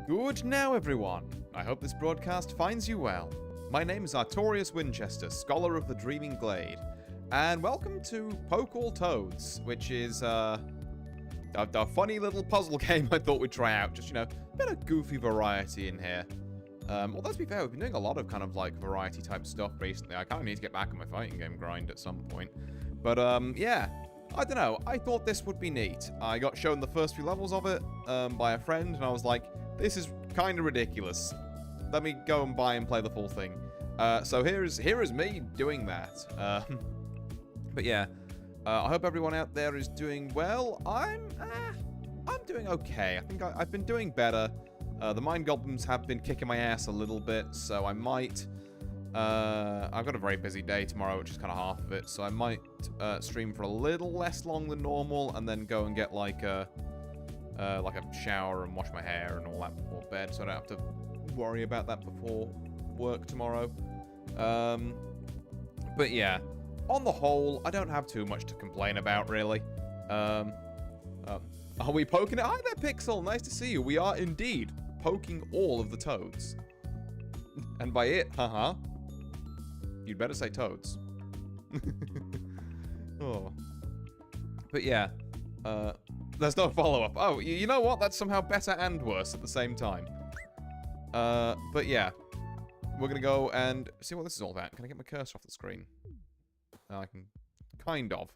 Good now, everyone. I hope this broadcast finds you well. My name is Artorius Winchester, Scholar of the Dreaming Glade, and welcome to Poke All Toads, which is a funny little puzzle game I thought we'd try out. Just, a bit of goofy variety in here. Well, let's be fair, we've been doing a lot of kind of like variety type stuff recently. I kind of need to get back on my fighting game grind at some point. But, yeah. I don't know. I thought this would be neat. I got shown the first few levels of it by a friend, and I was like, this is kind of ridiculous. Let me go and buy and play the full thing. So here is me doing that. But yeah, I hope everyone out there is doing well. I'm doing okay. I think I've been doing better. The Mind Goblins have been kicking my ass a little bit, so I might... I've got a very busy day tomorrow, which is kind of half of it, so I might stream for a little less long than normal, and then go and get like a shower and wash my hair and all that before bed, so I don't have to worry about that before work tomorrow. But yeah, on the whole, I don't have too much to complain about, really. Are we poking it? Hi there, Pixel! Nice to see you. We are indeed poking all of the toads. And by it, haha. You'd better say toads. Oh. But yeah, there's no follow-up. Oh, you know what? That's somehow better and worse at the same time. But yeah, we're gonna go and see what this is all about. Can I get my cursor off the screen? I can, kind of.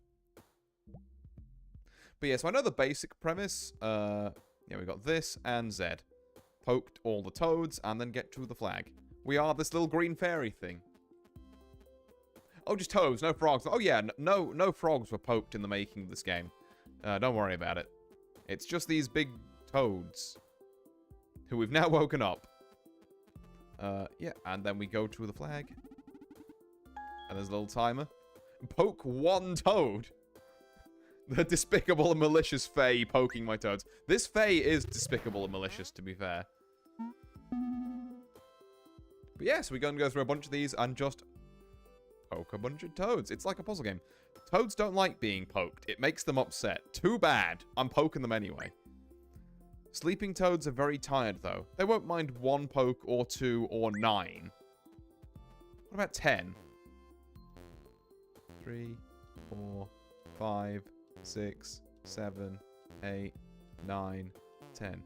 But yeah, so I know the basic premise. Yeah, we got this and Z. Poked all the toads and then get to the flag. We are this little green fairy thing. Oh, just toads, no frogs. Oh yeah, no frogs were poked in the making of this game. Don't worry about it. It's just these big toads who we've now woken up. Yeah, and then we go to the flag. And there's a little timer. Poke one toad. The despicable and malicious Fae poking my toads. This Fae is despicable and malicious, to be fair. But yeah, so we're going to go through a bunch of these and just poke a bunch of toads. It's like a puzzle game. Toads don't like being poked. It makes them upset. Too bad. I'm poking them anyway. Sleeping toads are very tired, though. They won't mind 1 poke or 2 or 9. What about 10? 3, 4, 5, 6, 7, 8, 9, 10.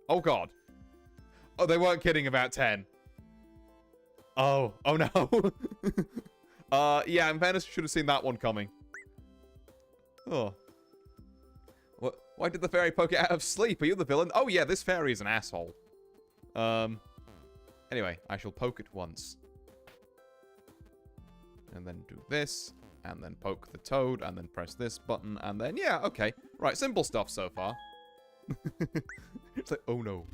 Oh, God. Oh, they weren't kidding about 10. Oh no. Yeah, in fairness, should have seen that one coming. Oh. What? Why did the fairy poke it out of sleep? Are you the villain? Oh yeah, this fairy is an asshole. Anyway, I shall poke it once. And then do this, and then poke the toad, and then press this button, and then, yeah, okay. Right, simple stuff so far. It's like, oh no.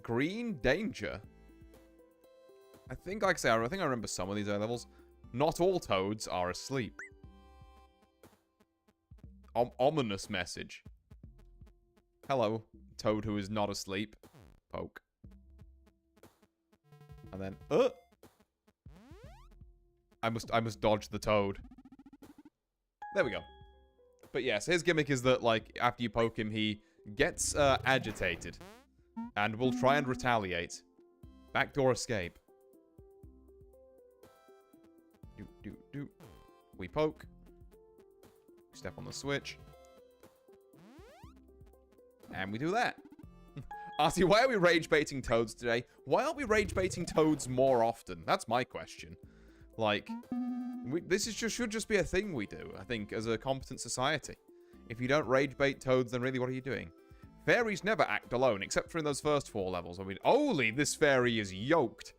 Green danger. I think, like I say, I think I remember some of these A levels. Not all toads are asleep. Ominous message. Hello, toad who is not asleep. Poke. And then, I must dodge the toad. There we go. But yes, his gimmick is that, like, after you poke him, he gets agitated. And will try and retaliate. Backdoor escape. Do. We poke. Step on the switch. And we do that. Artie, why are we rage baiting toads today? Why aren't we rage baiting toads more often? That's my question. Like, this should just be a thing we do, I think, as a competent society. If you don't rage bait toads, then really what are you doing? Fairies never act alone, except for in those first 4 levels. I mean, holy, this fairy is yoked.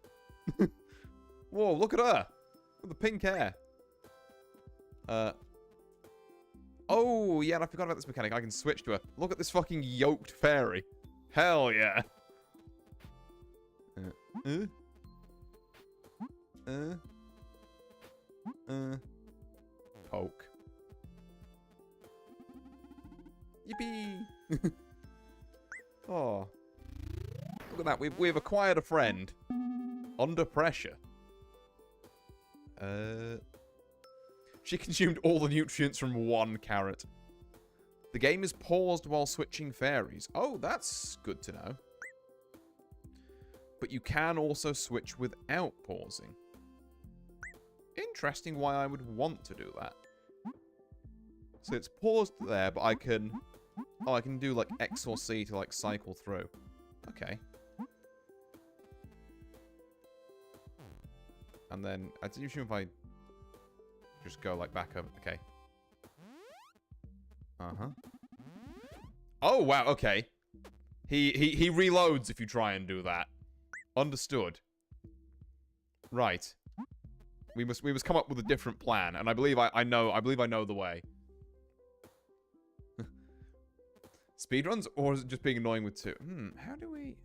Whoa, look at her. With the pink hair. Oh, yeah, and I forgot about this mechanic. I can switch to her. Look at this fucking yoked fairy. Hell yeah. Poke. Yippee. Oh. Look at that. We've acquired a friend. Under pressure. She consumed all the nutrients from 1 carrot. The game is paused while switching fairies. Oh, that's good to know. But you can also switch without pausing. Interesting why I would want to do that. So it's paused there, but I can... Oh, I can do, like, X or C to, like, cycle through. Okay. And then, I assume if I just go, like, back over... Okay. Uh-huh. Oh, wow, okay. He reloads if you try and do that. Understood. Right. We must come up with a different plan, and I believe I know the way. Speedruns, or is it just being annoying with two? How do we...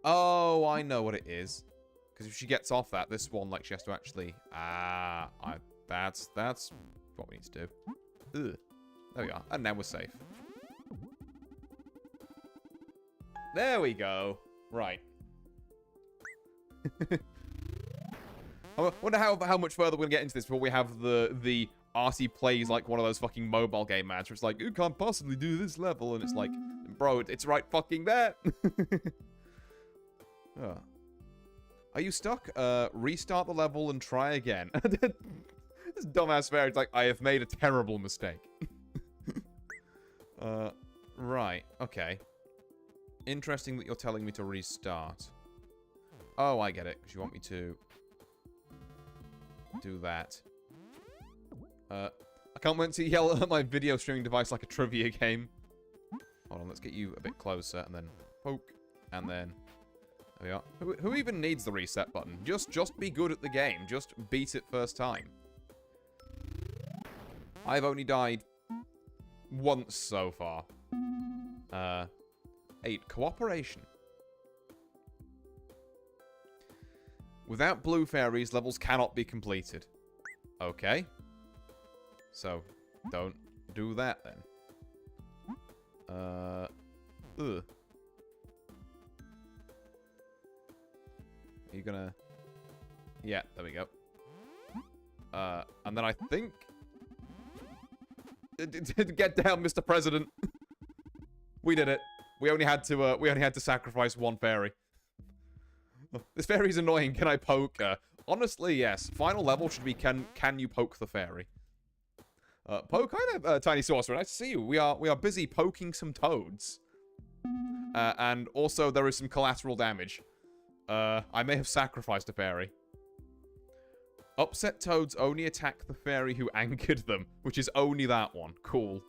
Oh, I know what it is. Because if she gets off that, this one, like, she has to actually... That's what we need to do. Ugh. There we are. And now we're safe. There we go. Right. I wonder how much further we're going to get into this before we have the Artie plays like one of those fucking mobile game ads where it's like, you can't possibly do this level. And it's like, bro, it's right fucking there. Oh. Are you stuck? Restart the level and try again. This dumbass fairy is like, I have made a terrible mistake. Right. Okay. Interesting that you're telling me to restart. Oh, I get it. Because you want me to do that. I can't wait to yell at my video streaming device like a trivia game. Hold on, let's get you a bit closer, and then poke, and then there we are. Who even needs the reset button? Just be good at the game. Just beat it first time. I've only died once so far. 8. Cooperation. Without blue fairies, levels cannot be completed. Okay. So, don't do that then. Ugh. Are you gonna... Yeah, there we go. And then I think... Get down, Mr. President. We did it. We only had to sacrifice one fairy. This fairy's annoying. Can I poke her? Honestly, yes. Final level should be can you poke the fairy? Poke, hi there, Tiny Sorcerer. Nice to see you. We are busy poking some toads. And also there is some collateral damage. I may have sacrificed a fairy. Upset toads only attack the fairy who anchored them, which is only that one. Cool.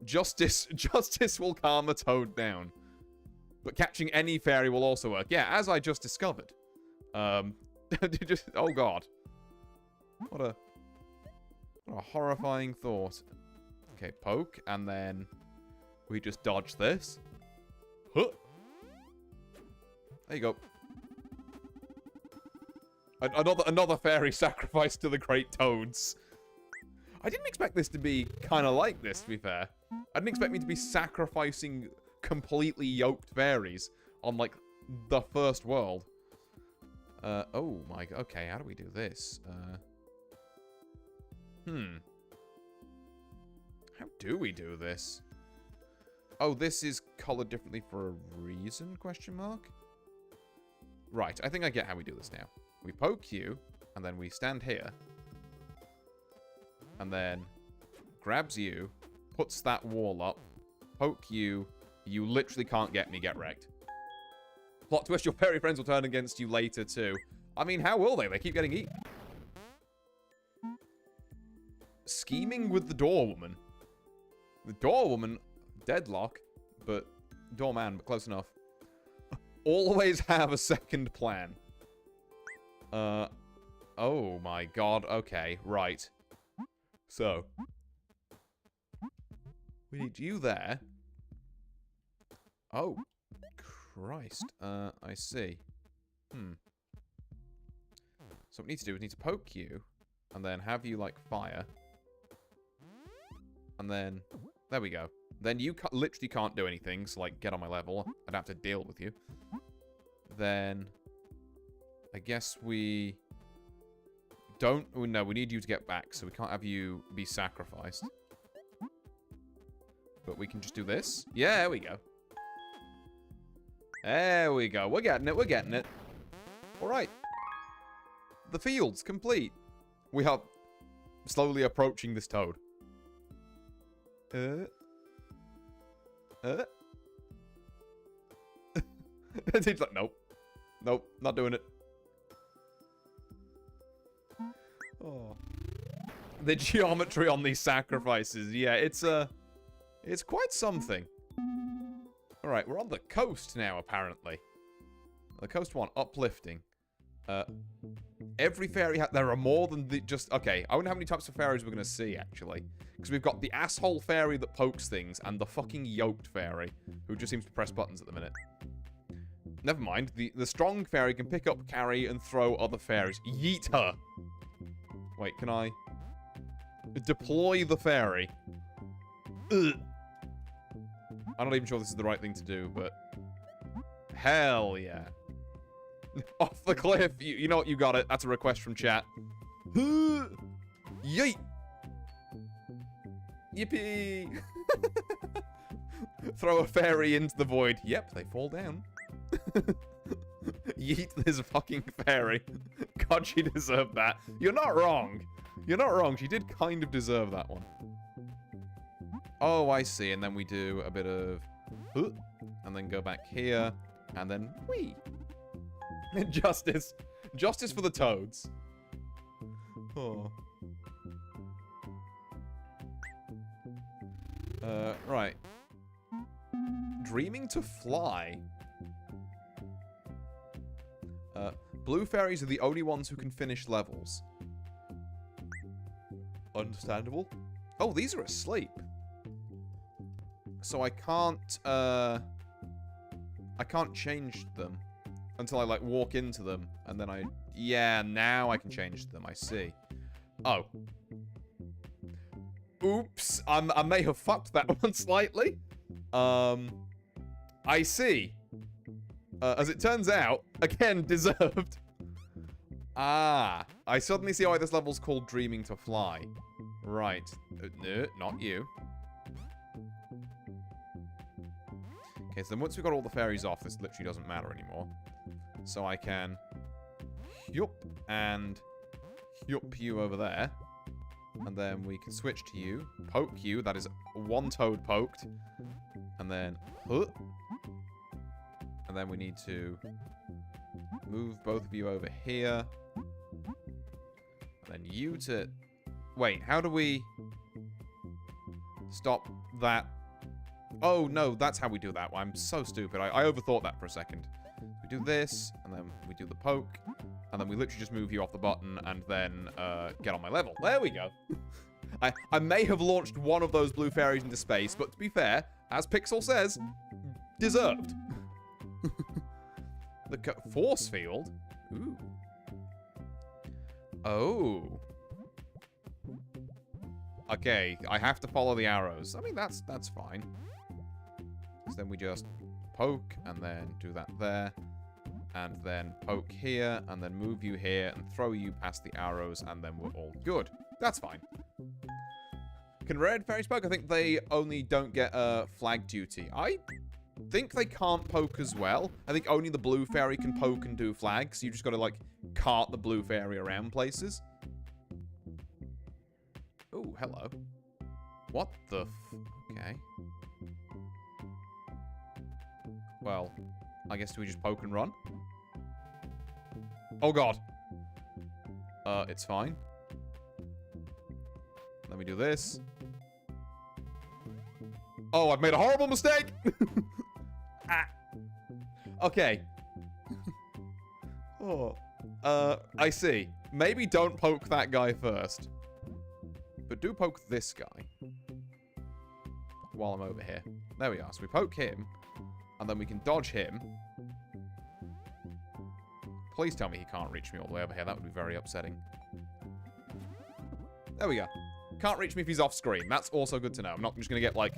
Justice will calm a toad down. But catching any fairy will also work. Yeah, as I just discovered. Oh god. What a horrifying thought. Okay, poke, and then we just dodge this. Huh. There you go. Another fairy sacrificed to the great toads. I didn't expect this to be kind of like this, to be fair. I didn't expect me to be sacrificing completely yoked fairies on, like, the first world. Oh my god. Okay, how do we do this? How do we do this? Oh, this is colored differently for a reason, question mark? Right, I think I get how we do this now. We poke you, and then we stand here. And then grabs you, puts that wall up, poke you, you literally can't get me, get wrecked. Plot twist, your fairy friends will turn against you later too. I mean, how will they? They keep getting eaten. Scheming with the door woman. The door woman, deadlock, but doorman, but close enough. Always have a second plan. Oh my god, okay, right. So, we need you there. Oh, Christ. I see. So what we need to do is we need to poke you, and then have you, like, fire. And then, there we go. Then you literally can't do anything, so, like, get on my level. I'd have to deal with you. Then, I guess we don't... Oh, no, we need you to get back, so we can't have you be sacrificed. But we can just do this. Yeah, there we go. There we go. We're getting it. We're getting it. All right. The field's complete. We are slowly approaching this toad. He's like, nope. Nope, not doing it. Oh. The geometry on these sacrifices. Yeah, it's quite something. Alright, we're on the coast now, apparently. The coast one, uplifting. Every fairy there are more than the just... Okay, I wonder how many types of fairies we're going to see, actually. Because we've got the asshole fairy that pokes things, and the fucking yoked fairy, who just seems to press buttons at the minute. Never mind, the strong fairy can pick up, carry, and throw other fairies. Yeet her! Wait, can I... Deploy the fairy? Ugh. I'm not even sure this is the right thing to do, but... Hell yeah. Off the cliff! You know what, you got it. That's a request from chat. Yeet! Yippee! Throw a fairy into the void. Yep, they fall down. Yeet this fucking fairy. God, she deserved that. You're not wrong. You're not wrong. She did kind of deserve that one. Oh, I see. And then we do a bit of... And then go back here. And then... Whee! Justice. Justice for the toads. Oh. Right. Dreaming to fly. Blue fairies are the only ones who can finish levels. Understandable. Oh, these are asleep. So I can't change them until I, like, walk into them, and then I... Yeah, now I can change them, I see. Oh. Oops, I may have fucked that one slightly. I see. As it turns out, again, deserved. Ah, I suddenly see why this level's called Dreaming to Fly. Right. No, not you. Okay, so then once we've got all the fairies off, this literally doesn't matter anymore. So I can... Yup, and... Yup you over there. And then we can switch to you. Poke you. That is one toad poked. And then... And then we need to move both of you over here. And then you to... Wait, how do we stop that? Oh, no, that's how we do that. I'm so stupid. I overthought that for a second. We do this, and then we do the poke, and then we literally just move you off the button, and then get on my level. There we go. I may have launched one of those blue fairies into space, but to be fair, as Pixel says, deserved. The force field? Ooh. Oh. Okay, I have to follow the arrows. I mean, that's fine. So then we just poke, and then do that there. And then poke here, and then move you here, and throw you past the arrows, and then we're all good. That's fine. Can red fairies poke? I think they only don't get flag duty. I think they can't poke as well. I think only the blue fairy can poke and do flags. You just gotta, like, cart the blue fairy around places. Oh, hello. What the okay. Well, I guess do we just poke and run? Oh, God. It's fine. Let me do this. Oh, I've made a horrible mistake! Ah. Okay. Oh. I see. Maybe don't poke that guy first. But do poke this guy. While I'm over here. There we are. So we poke him. And then we can dodge him. Please tell me he can't reach me all the way over here. That would be very upsetting. There we go. Can't reach me if he's off screen. That's also good to know. I'm not just going to get, like,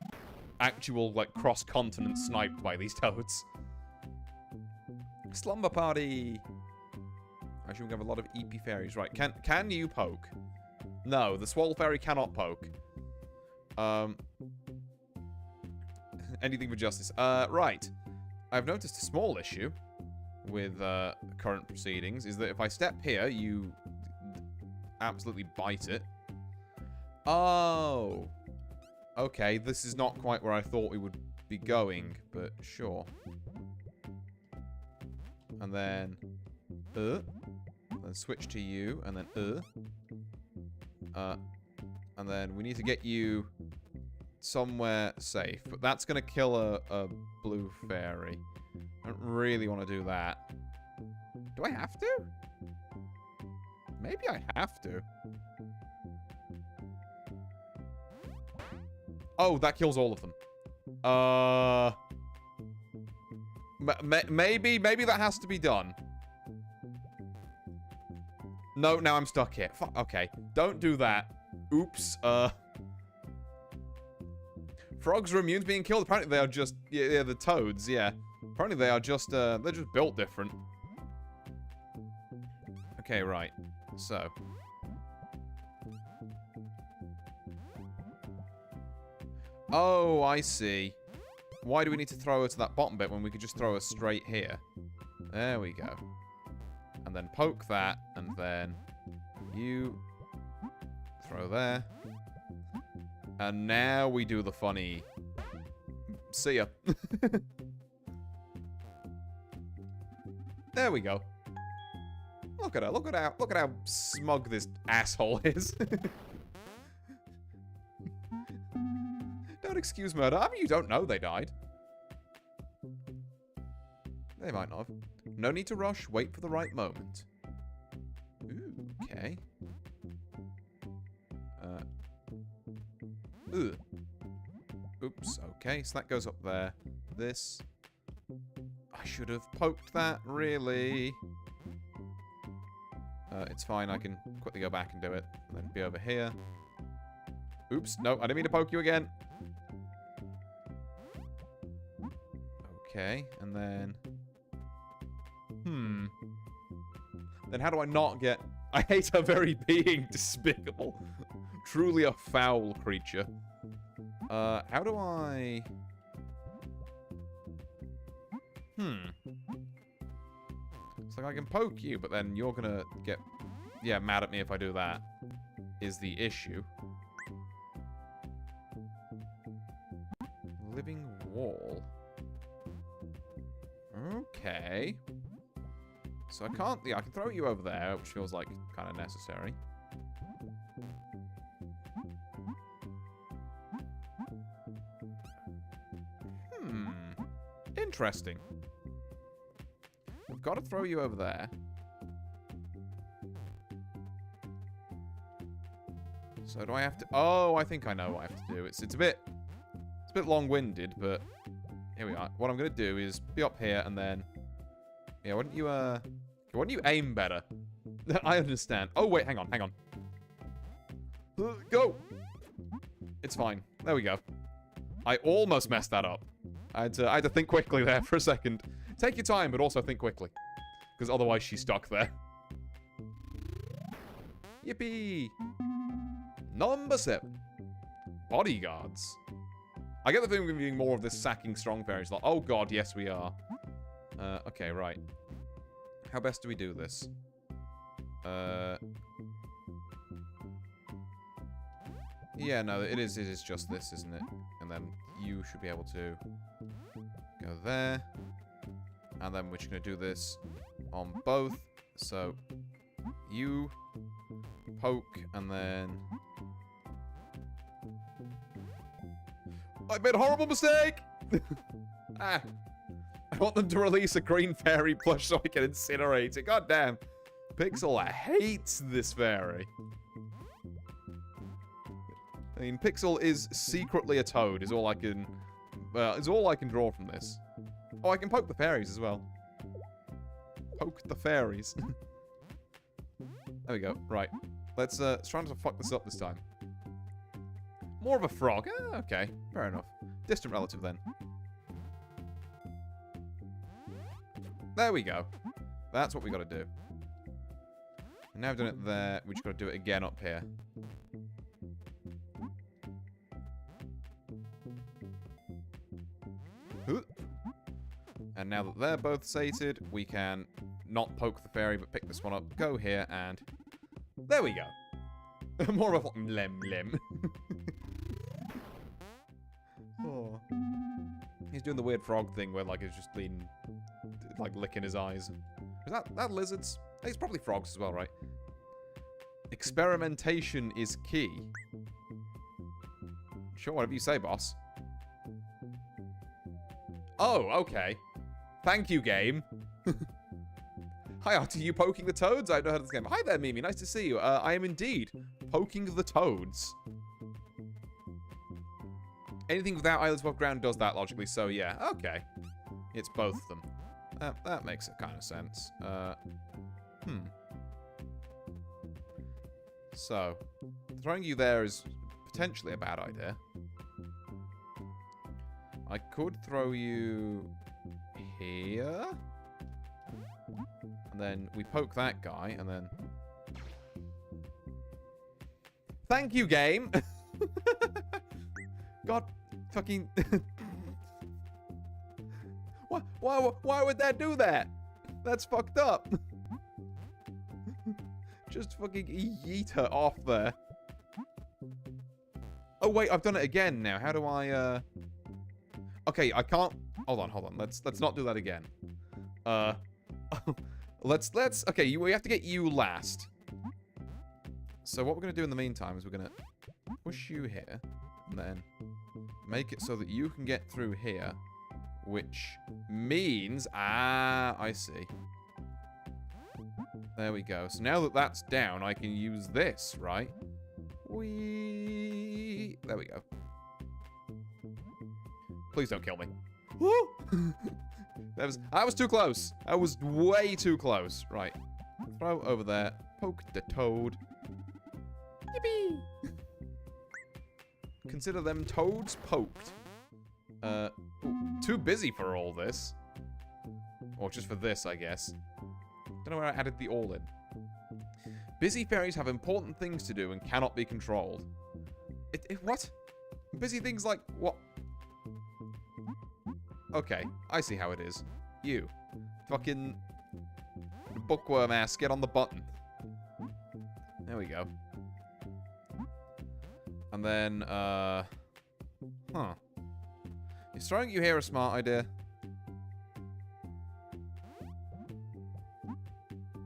actual, like, cross-continent sniped by these toads. Slumber party. Actually, we have a lot of EP fairies. Right, can you poke? No, the Swole Fairy cannot poke. Anything for justice. Right. I've noticed a small issue with current proceedings is that if I step here, you absolutely bite it. Oh. Okay, this is not quite where I thought we would be going, but sure. And then switch to you, and then and then we need to get you somewhere safe. But that's gonna kill a blue fairy. I don't really want to do that. Do I have to? Maybe I have to. Oh, that kills all of them. Maybe that has to be done. No, now I'm stuck here. Fuck, okay, don't do that. Oops. Frogs are immune to being killed. Apparently they are just... Yeah, the toads, yeah. Apparently they are just, they're just built different. Okay, right. So. Oh, I see. Why do we need to throw her to that bottom bit when we could just throw her straight here? There we go. And then poke that, and then you throw there. And now we do the funny. See ya. There we go. Look at her. Look at how smug this asshole is. Don't excuse murder. I mean, you don't know they died. They might not have. No need to rush. Wait for the right moment. Ooh, okay. Oops, okay. So that goes up there. This. I should have poked that, really. It's fine. I can quickly go back and do it. And then be over here. Oops. No, I didn't mean to poke you again. Okay, and then... Then how do I not get... I hate her very being despicable. Truly a foul creature. How do I... It's like I can poke you, but then you're gonna get... Yeah, mad at me if I do that. Is the issue. Living wall. Okay. So I can't... Yeah, I can throw you over there, which feels like kind of necessary. Interesting. I've got to throw you over there. So do I have to... Oh, I think I know what I have to do. It's a bit long-winded, but here we are. What I'm going to do is be up here and then... Yeah, why don't you aim better? I understand. Oh, wait, hang on. Go! It's fine. There we go. I almost messed that up. I had to think quickly there for a second. Take your time, but also think quickly. Because otherwise she's stuck there. Yippee! Number 7. Bodyguards. I get the feeling we're doing more of this sacking strong fairies. Like, oh god, yes we are. Okay, right. How best do we do this? Yeah, no, it is just this, isn't it? And then you should be able to go there. And then we're just going to do this on both. So, you poke, and then... I made a horrible mistake! I want them to release a green fairy plush so I can incinerate it. God damn. Pixel hates this fairy. I mean, Pixel is secretly a toad, is all I can... is all I can draw from this. Oh, I can poke the fairies as well. Poke the fairies. There we go. Right. Let's try not to fuck this up this time. More of a frog. Okay. Fair enough. Distant relative, then. There we go. That's what we got to do. And now I've done it there. We just got to do it again up here. And now that they're both sated, we can not poke the fairy, but pick this one up, go here, and there we go. More of a lem. Oh. He's doing the weird frog thing where, like, he's just been, like, licking his eyes. Is that lizards? It's probably frogs as well, right? Experimentation is key. Sure, whatever you say, boss. Oh, okay. Thank you, game. Hi, Artie, you poking the toads? I've not heard of this game. Hi there, Mimi. Nice to see you. I am indeed poking the toads. Anything without eyelids above ground does that logically, so yeah. Okay. It's both of them. That makes it kind of sense. So, throwing you there is potentially a bad idea. I could throw you here. And then we poke that guy, and then... Thank you, game! God, fucking... Why would that do that? That's fucked up. Just fucking yeet her off there. Oh, wait, I've done it again now. How do I, Okay, I can't... Hold on. Let's not do that again. Let's... Okay, we have to get you last. So what we're going to do in the meantime is we're going to push you here. And then make it so that you can get through here. Which means... Ah, I see. There we go. So now that that's down, I can use this, right? Whee! There we go. Please don't kill me. Woo! That was too close. That was way too close. Right. Throw over there. Poke the toad. Yippee! Consider them toads poked. Too busy for all this. Or just for this, I guess. Don't know where I added the all in. Busy fairies have important things to do and cannot be controlled. What? Busy things like what? Okay, I see how it is. You. Fucking bookworm ass, get on the button. There we go. And then, Is throwing you here a smart idea?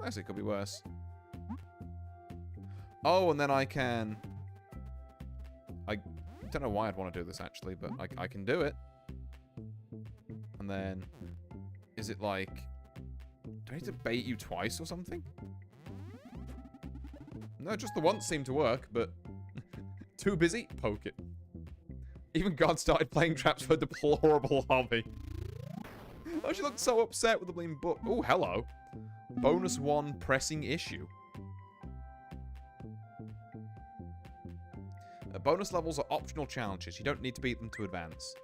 Actually, it could be worse. Oh, and then I can... I don't know why I'd want to do this, actually, but I can do it. And then... Is it like... Do I need to bait you twice or something? No, just the once seemed to work, but... Too busy? Poke it. Even God started playing traps for a deplorable hobby. Oh, she looked so upset with the bleeding book. Oh, hello. Bonus 1 pressing issue. Bonus levels are optional challenges. You don't need to beat them to advance.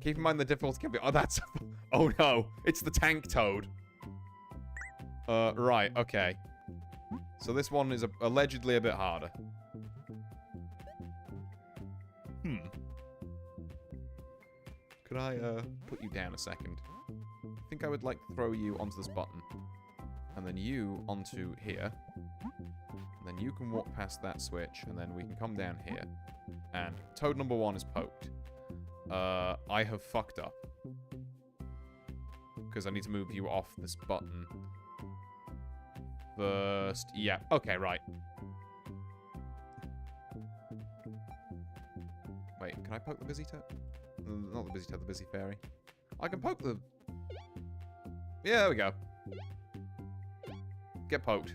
Keep in mind the difficulty can be... Oh, that's... Oh, no. It's the tank toad. Right. Okay. So this one is allegedly a bit harder. Could I, put you down a second? I think I would like to throw you onto this button. And then you onto here. And then you can walk past that switch, and then we can come down here. And toad number 1 is poked. I have fucked up. Because I need to move you off this button. First, yeah, okay, right. Wait, can I poke the busy toad? Not the busy toad, the busy fairy. I can poke the... Yeah, there we go. Get poked.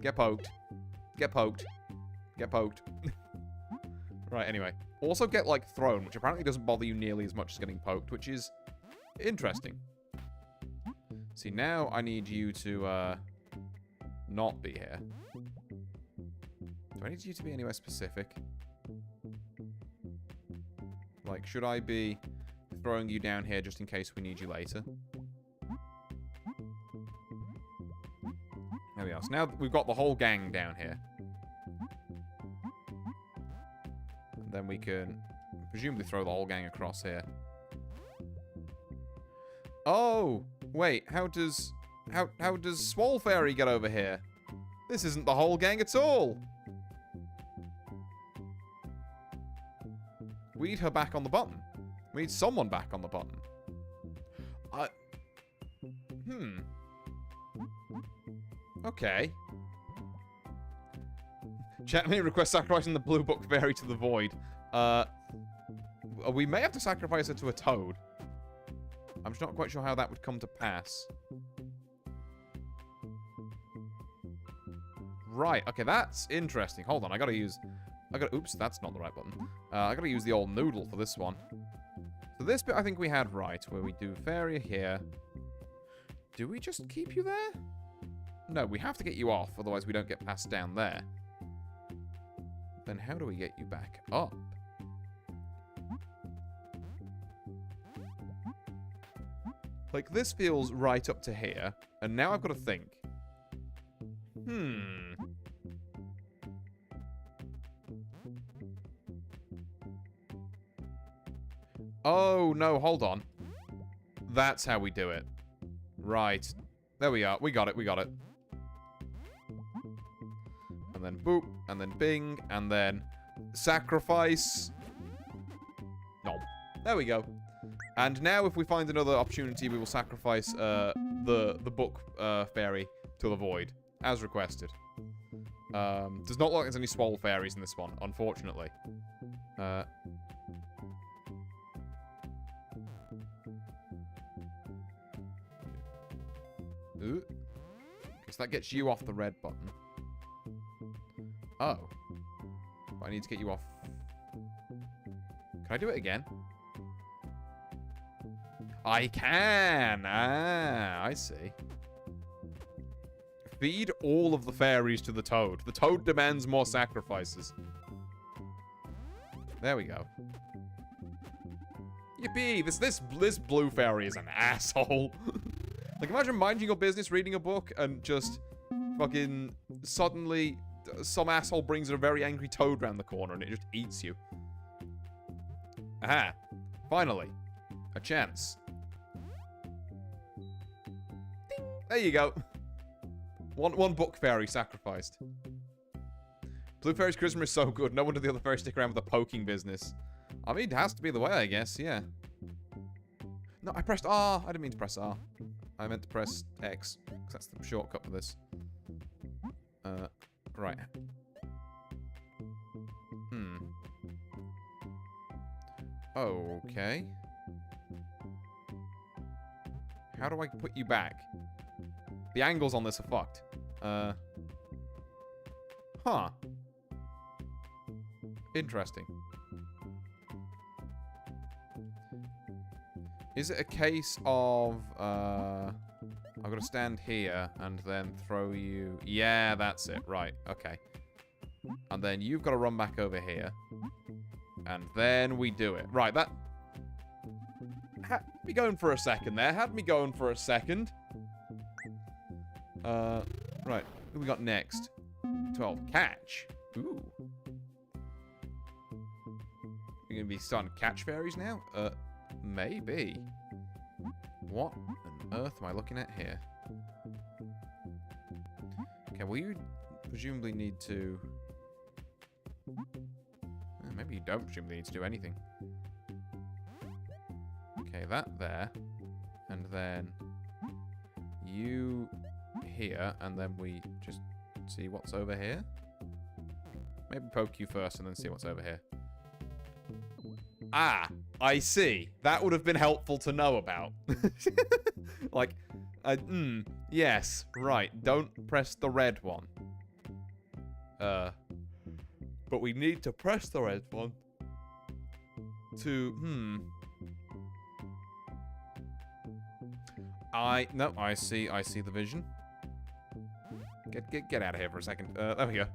Get poked. Get poked. Get poked. Right, anyway. Also get, like, thrown, which apparently doesn't bother you nearly as much as getting poked, which is interesting. See, now I need you to, not be here. Do I need you to be anywhere specific? Like, should I be throwing you down here just in case we need you later? There we are. So now we've got the whole gang down here. And then we can presumably throw the whole gang across here. Oh, wait, how does Swole Fairy get over here? This isn't the whole gang at all. We need her back on the button. We need someone back on the button. Okay. Chat may request sacrificing the blue book fairy to the void. We may have to sacrifice her to a toad. I'm just not quite sure how that would come to pass. Right, okay, that's interesting. Hold on, oops, that's not the right button. I gotta use the old noodle for this one. So this bit I think we had right, where we do fairy here. Do we just keep you there? No, we have to get you off, otherwise we don't get passed down there. Then how do we get you back up? Like, this feels right up to here, and now I've got to think. Oh, no, hold on. That's how we do it. Right. There we are. We got it, we got it. And then boop, and then bing, and then sacrifice. No. There we go. And now if we find another opportunity, we will sacrifice the book fairy to the void, as requested. Does not look like there's any swole fairies in this one, unfortunately. Ooh. Okay, so that gets you off the red button. Oh. But I need to get you off. Can I do it again? I can! Ah, I see. Feed all of the fairies to the toad. The toad demands more sacrifices. There we go. Yippee! This blue fairy is an asshole. Like, imagine minding your business, reading a book, and just fucking suddenly some asshole brings a very angry toad round the corner and it just eats you. Aha. Finally. A chance. Ding. There you go. One book fairy sacrificed. Blue fairy's charisma is so good. No wonder the other fairies stick around with the poking business. I mean, it has to be the way, I guess, yeah. No, I pressed R. I didn't mean to press R. I meant to press X, because that's the shortcut for this. Right. Okay. How do I put you back? The angles on this are fucked. Huh. Interesting. Is it a case of, I've got to stand here and then throw you... Yeah, that's it. Right, okay. And then you've got to run back over here. And then we do it. Right, that... Had me going for a second there. Had me going for a second. Right. Who we got next? 12. Catch. Ooh. You're going to be starting to catch fairies now? Maybe. What on earth am I looking at here? Okay, well you presumably need to... Maybe you don't presumably need to do anything. Okay, that there. And then you here, and then we just see what's over here. Maybe poke you first and then see what's over here. Ah, I see. That would have been helpful to know about. Like, yes, right. Don't press the red one. But we need to press the red one to, no, I see the vision. Get out of here for a second. There we go.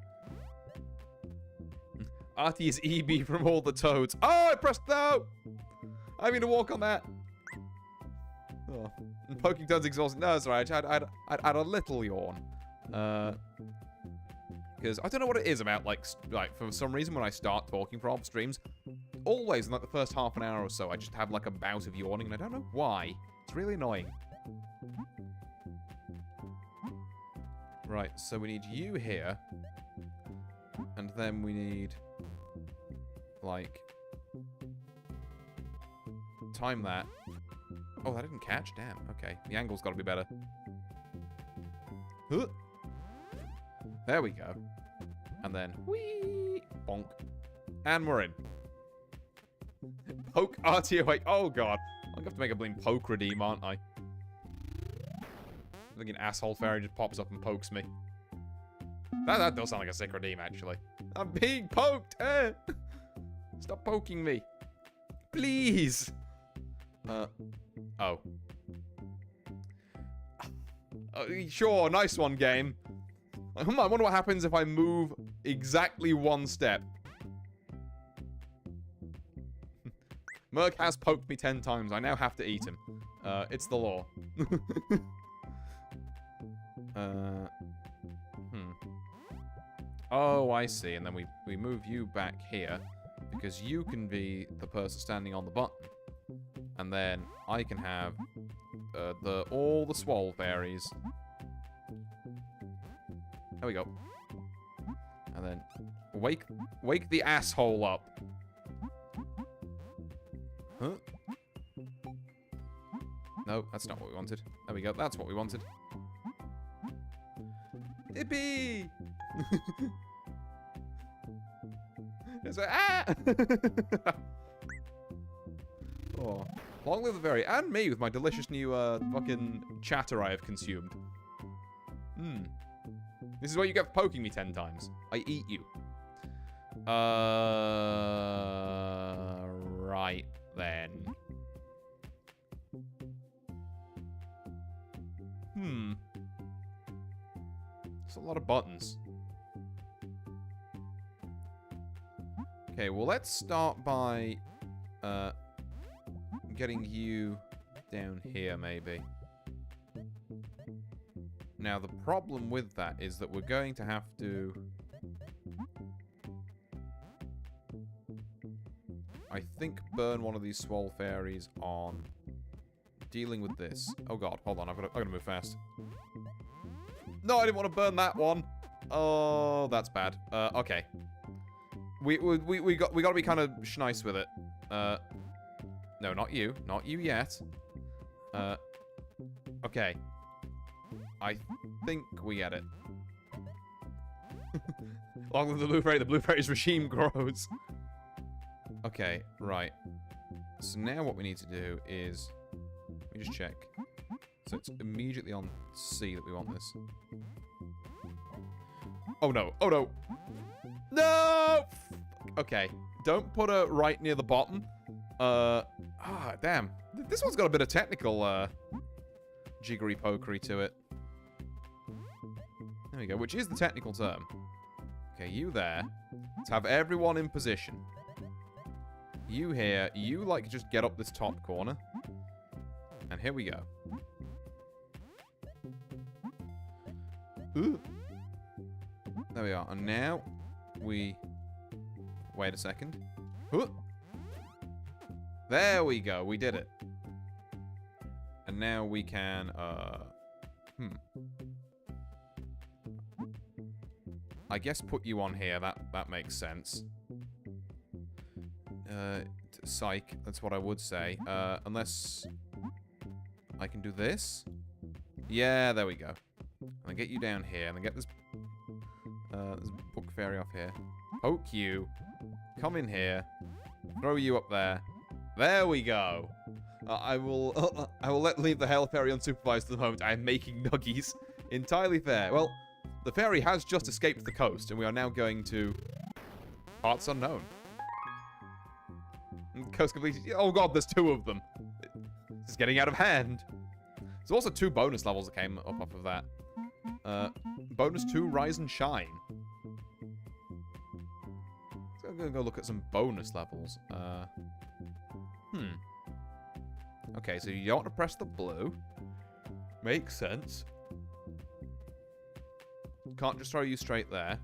Artie is EB from all the toads. Oh, I pressed no! I mean to walk on that. Oh. And poking toads exhausting. No, it's alright. I'd a little yawn. Because I don't know what it is about, like, for some reason when I start talking for off streams, always in like the first half an hour or so, I just have like a bout of yawning, and I don't know why. It's really annoying. Right, so we need you here. And then we need... like... time that. Oh, that didn't catch? Damn. Okay. The angle's got to be better. Huh. There we go. And then... whee! Bonk. And we're in. Poke RTOA. Oh, God. I'm going to have to make a bleeding poke redeem, aren't I? I think an asshole fairy just pops up and pokes me. That does sound like a sick redeem, actually. I'm being poked! Eh? Stop poking me. Please! Oh. Sure, nice one, game. I wonder what happens if I move exactly one step. Merc has poked me 10 times. I now have to eat him. It's the law. Oh, I see. And then we move you back here because you can be the person standing on the button. And then I can have all the swole fairies. There we go. And then wake the asshole up. Huh? No, that's not what we wanted. There we go. That's what we wanted. Yippee! It's like, ah! Oh. Long live the fairy. And me with my delicious new fucking chatter I have consumed. This is what you get for poking me 10 times. I eat you. Right then. It's a lot of buttons. Okay, well, let's start by getting you down here, maybe. Now, the problem with that is that we're going to have to... I think burn one of these swole fairies on dealing with this. Oh god, hold on, I've got to move fast. No, I didn't want to burn that one. Oh, that's bad. Okay. We got to be kind of schnice with it. No, not you yet. Okay. I think we get it. Along with the blue fairy's regime grows. Okay, right. So now what we need to do is... let me just check. So it's immediately on C that we want this. Oh no, oh no! No! Okay, don't put her right near the bottom. Damn. This one's got a bit of technical, jiggery-pokery to it. There we go, which is the technical term. Okay, you there. Let's have everyone in position. You here, you, like, just get up this top corner. And here we go. Ooh. There we are. And now, we... wait a second. Ooh. There we go, we did it. And now we can, I guess put you on here, that makes sense. Psych, that's what I would say. Unless I can do this. Yeah, there we go. And then get you down here, and then get this book fairy off here. Poke you. Come in here. Throw you up there. There we go. I will leave the Hail Fairy unsupervised at the moment. I am making nuggies. Entirely fair. Well, the fairy has just escaped the coast, and we are now going to parts unknown. Coast completed. Oh god, there's 2 of them. It's getting out of hand. There's also 2 bonus levels that came up off of that. Bonus 2, Rise and Shine. So I'm gonna go look at some bonus levels. Okay, so you don't want to press the blue. Makes sense. Can't just throw you straight there.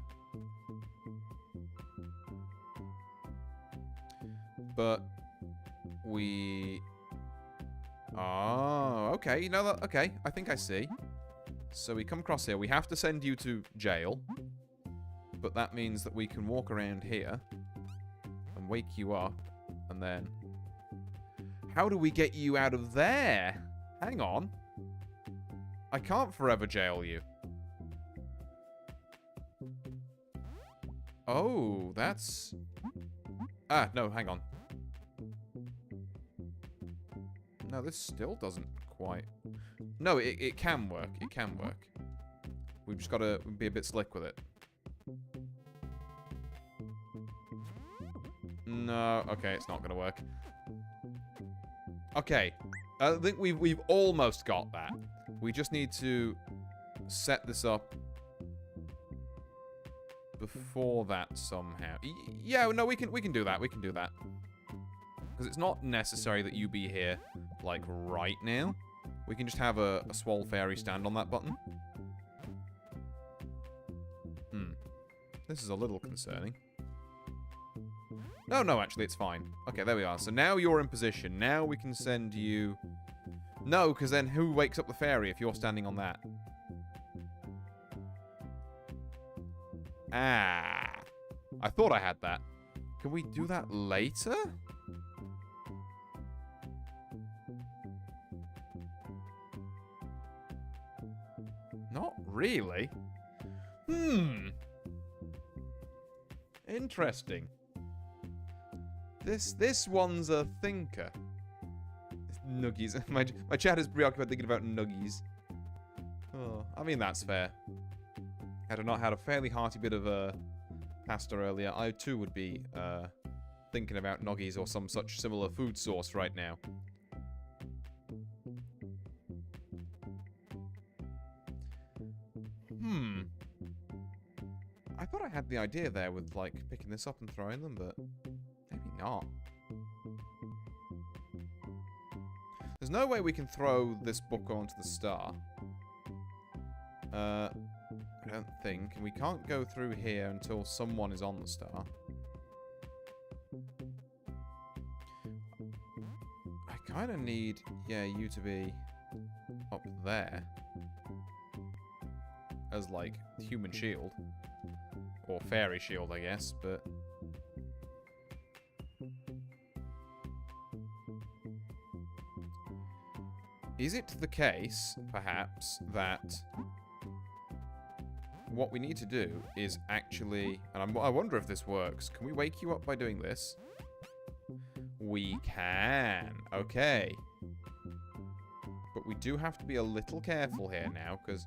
But we Oh, okay. You know that? Okay, I think I see. So we come across here. We have to send you to jail. But that means that we can walk around here and wake you up. And then... How do we get you out of there? Hang on. I can't forever jail you. Oh, that's... Ah, no, hang on. No, this still doesn't quite... No, it can work. It can work. We've just got to be a bit slick with it. No, okay, it's not going to work. Okay, I think we've almost got that. We just need to set this up before that somehow. Yeah, no, we can do that. We can do that. Because it's not necessary that you be here, like, right now. We can just have a swole fairy stand on that button. This is a little concerning. No, actually, it's fine. Okay, there we are. So now you're in position. Now we can send you... No, because then who wakes up the fairy if you're standing on that? Ah. I thought I had that. Can we do that later? Not really. Interesting. This one's a thinker. Nuggies. My chat is preoccupied thinking about nuggies. Oh, I mean, that's fair. Had I not had a fairly hearty bit of pasta earlier, I too would be thinking about nuggies or some such similar food source right now. I thought I had the idea there with, like, picking this up and throwing them, but maybe not. There's no way we can throw this book onto the star. I don't think. And we can't go through here until someone is on the star. I kind of need, yeah, you to be up there. As, like, human shield. Or fairy shield, I guess, but... Is it the case, perhaps, that what we need to do is actually... And I wonder if this works. Can we wake you up by doing this? We can. Okay. But we do have to be a little careful here now, because...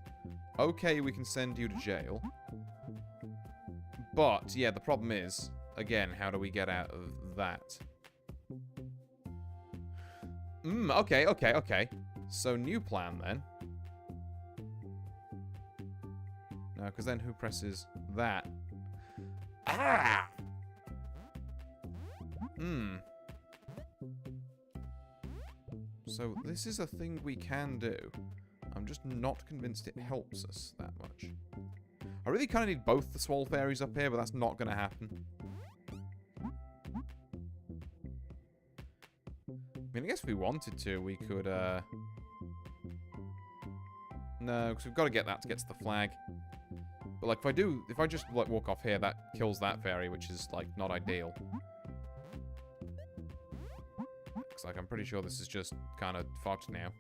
Okay, we can send you to jail. But, yeah, the problem is, again, how do we get out of that? Okay. So, new plan, then. No, because then who presses that? Ah! So, this is a thing we can do. I'm just not convinced it helps us that much. I really kind of need both the swole fairies up here, but that's not going to happen. I mean, I guess if we wanted to, we could, No, because we've got to get that to get to the flag. But, like, if I just, like, walk off here, that kills that fairy, which is, like, not ideal. Looks like I'm pretty sure this is just kind of fucked now.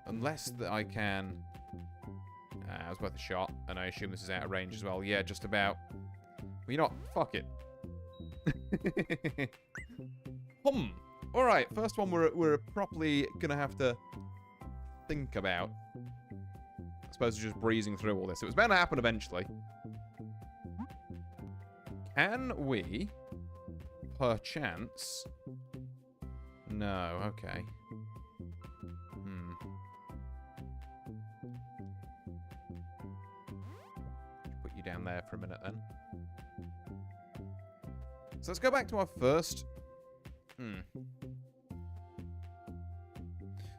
Unless that I can... I was worth a shot, and I assume this is out of range as well. Yeah, just about. Well, you know what? Fuck it. Alright, first one we're properly gonna have to think about. I suppose just breezing through all this. It was bound to happen eventually. Can we, perchance... No, okay. Put you down there for a minute then. So let's go back to our first...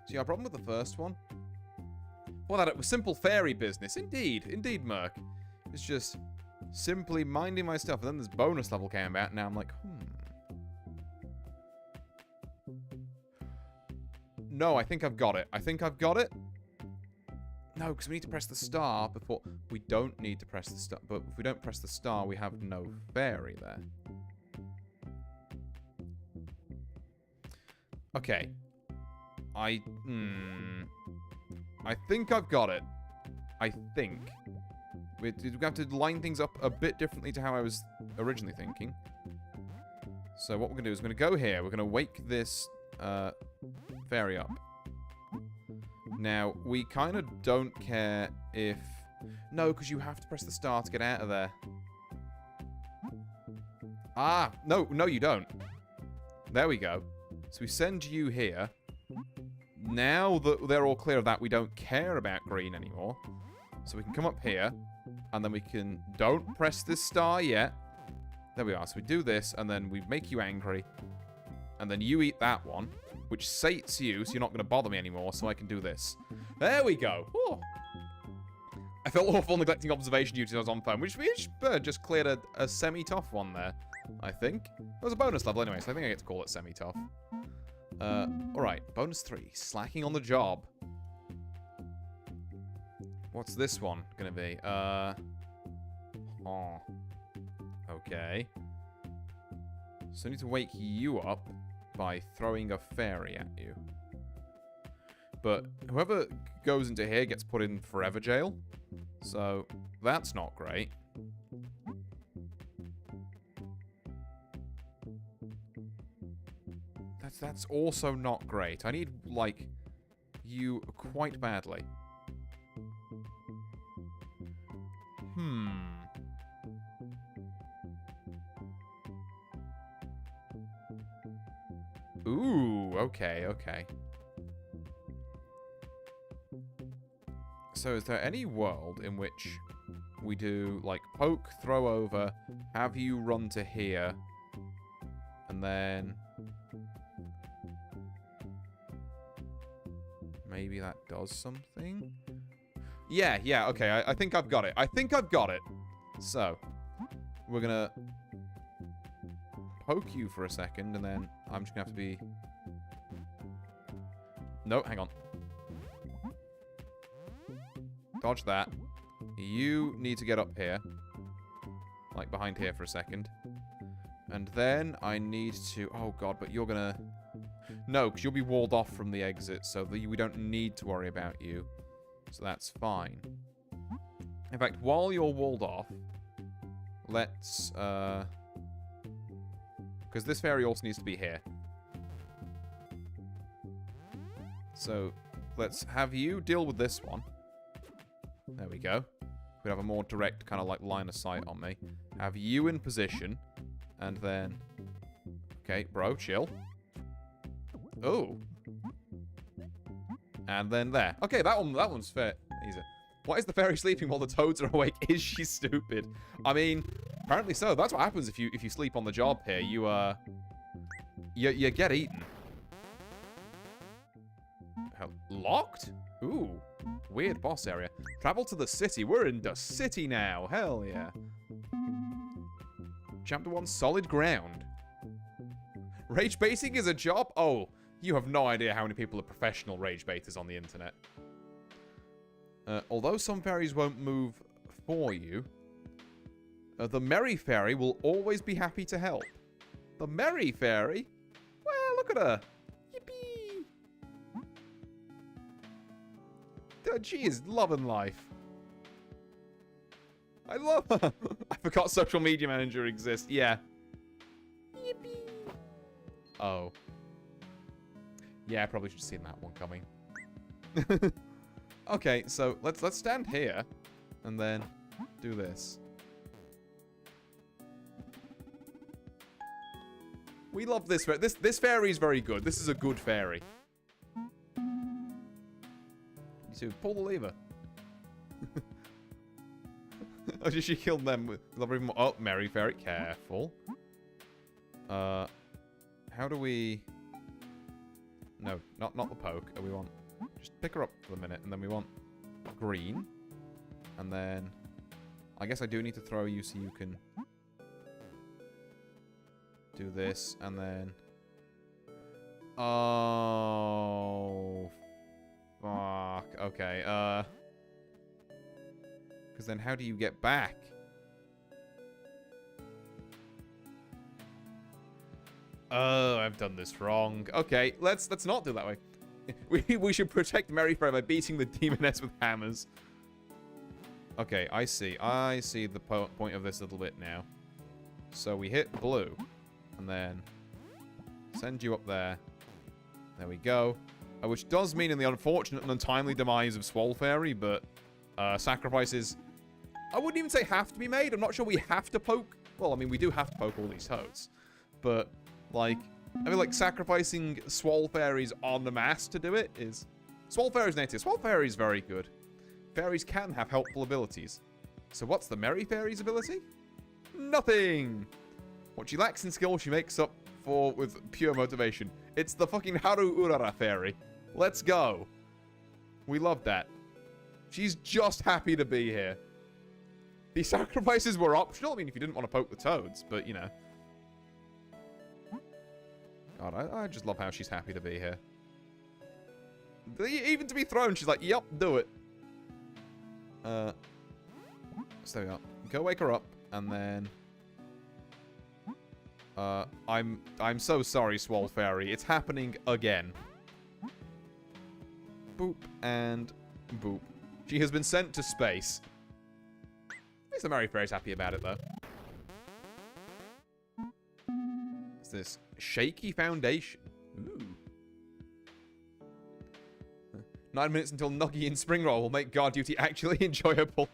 See, our problem with the first one? Well, that it was simple fairy business. Indeed, Merc. It's just simply minding my stuff. And then this bonus level came out, and now I'm like, No, I think I've got it. I think I've got it. No, because we need to press the star before... We don't need to press the star. But if we don't press the star, we have no fairy there. Okay. I think I've got it. I think. We have to line things up a bit differently to how I was originally thinking. So what we're going to do is we're going to go here. We're going to wake this fairy up. Now, we kind of don't care if... No, because you have to press the star to get out of there. Ah, no, you don't. There we go. So we send you here. Now that they're all clear of that, we don't care about green anymore. So we can come up here, and then we can... Don't press this star yet. There we are. So we do this, and then we make you angry. And then you eat that one, which sates you, so you're not going to bother me anymore, so I can do this. There we go. Ooh. I felt awful neglecting observation duties I was on phone, which just cleared a semi-tough one there, I think. It was a bonus level anyway, so I think I get to call it semi-tough. Alright, bonus 3, slacking on the job. What's this one gonna be? Oh. Okay. So I need to wake you up by throwing a fairy at you. But whoever goes into here gets put in forever jail. So that's not great. That's also not great. I need, like, you quite badly. Ooh, okay. So is there any world in which we do, like, poke, throw over, have you run to here, and then... Maybe that does something? Yeah, okay, I think I've got it. So, we're gonna poke you for a second, and then I'm just gonna have to be... No, hang on. Dodge that. You need to get up here. Like, behind here for a second. And then I need to... Oh, God, but you're gonna... No, because you'll be walled off from the exit, so we don't need to worry about you. So that's fine. In fact, while you're walled off, let's... Because this fairy also needs to be here. So, let's have you deal with this one. There we go. We'd have a more direct kind of like line of sight on me. Have you in position. And then... Okay, bro, chill. Oh. And then there. Okay, that one's fair. Easy. Why is the fairy sleeping while the toads are awake? Is she stupid? I mean, apparently so. That's what happens if you sleep on the job here. You get eaten. Locked? Ooh. Weird boss area. Travel to the city. We're in the city now. Hell yeah. Chapter 1, solid ground. Rage baiting is a job? Oh, you have no idea how many people are professional rage baiters on the internet. Although some fairies won't move for you, the Merry Fairy will always be happy to help. The Merry Fairy? Well, look at her. Yippee! She is loving life. I love her. I forgot Social Media Manager exists. Yeah. Yippee. Oh. Yeah, I probably should have seen that one coming. Okay, so let's stand here and then do this. We love this fairy. This fairy is very good. This is a good fairy. You two, pull the lever. Oh, did she kill them with more? Oh, Merry Fairy, careful. How do we... No, not the poke. We want... Just pick her up for a minute, and then we want green. And then... I guess I do need to throw you so you can... do this, and then... Oh. Fuck. Okay, because then how do you get back? Oh, I've done this wrong. Okay, let's not do that way. We should protect Merryfair by beating the demoness with hammers. Okay, I see. I see the point of this a little bit now. So we hit blue, and then send you up there. There we go. Which does mean in the unfortunate and untimely demise of Swole Fairy, but sacrifices, I wouldn't even say have to be made. I'm not sure we have to poke. Well, I mean, we do have to poke all these toads. But, like, I mean, like, sacrificing Swole Fairies en masse to do it is... Swole Fairy's native. Swole Fairy is very good. Fairies can have helpful abilities. So what's the Merry Fairy's ability? Nothing! What she lacks in skill, she makes up for with pure motivation. It's the fucking Haru Urara Fairy. Let's go. We love that. She's just happy to be here. The sacrifices were optional. I mean, if you didn't want to poke the toads, but, you know. God, I just love how she's happy to be here. Even to be thrown, she's like, yep, do it. So there we go. Go wake her up, and then... I'm so sorry, Swole Fairy. It's happening again. Boop, and boop. She has been sent to space. At least the Merry Fairy's happy about it, though. What's this? Shaky Foundation. Ooh. 9 minutes until Nuggy and Springroll will make guard duty actually enjoyable.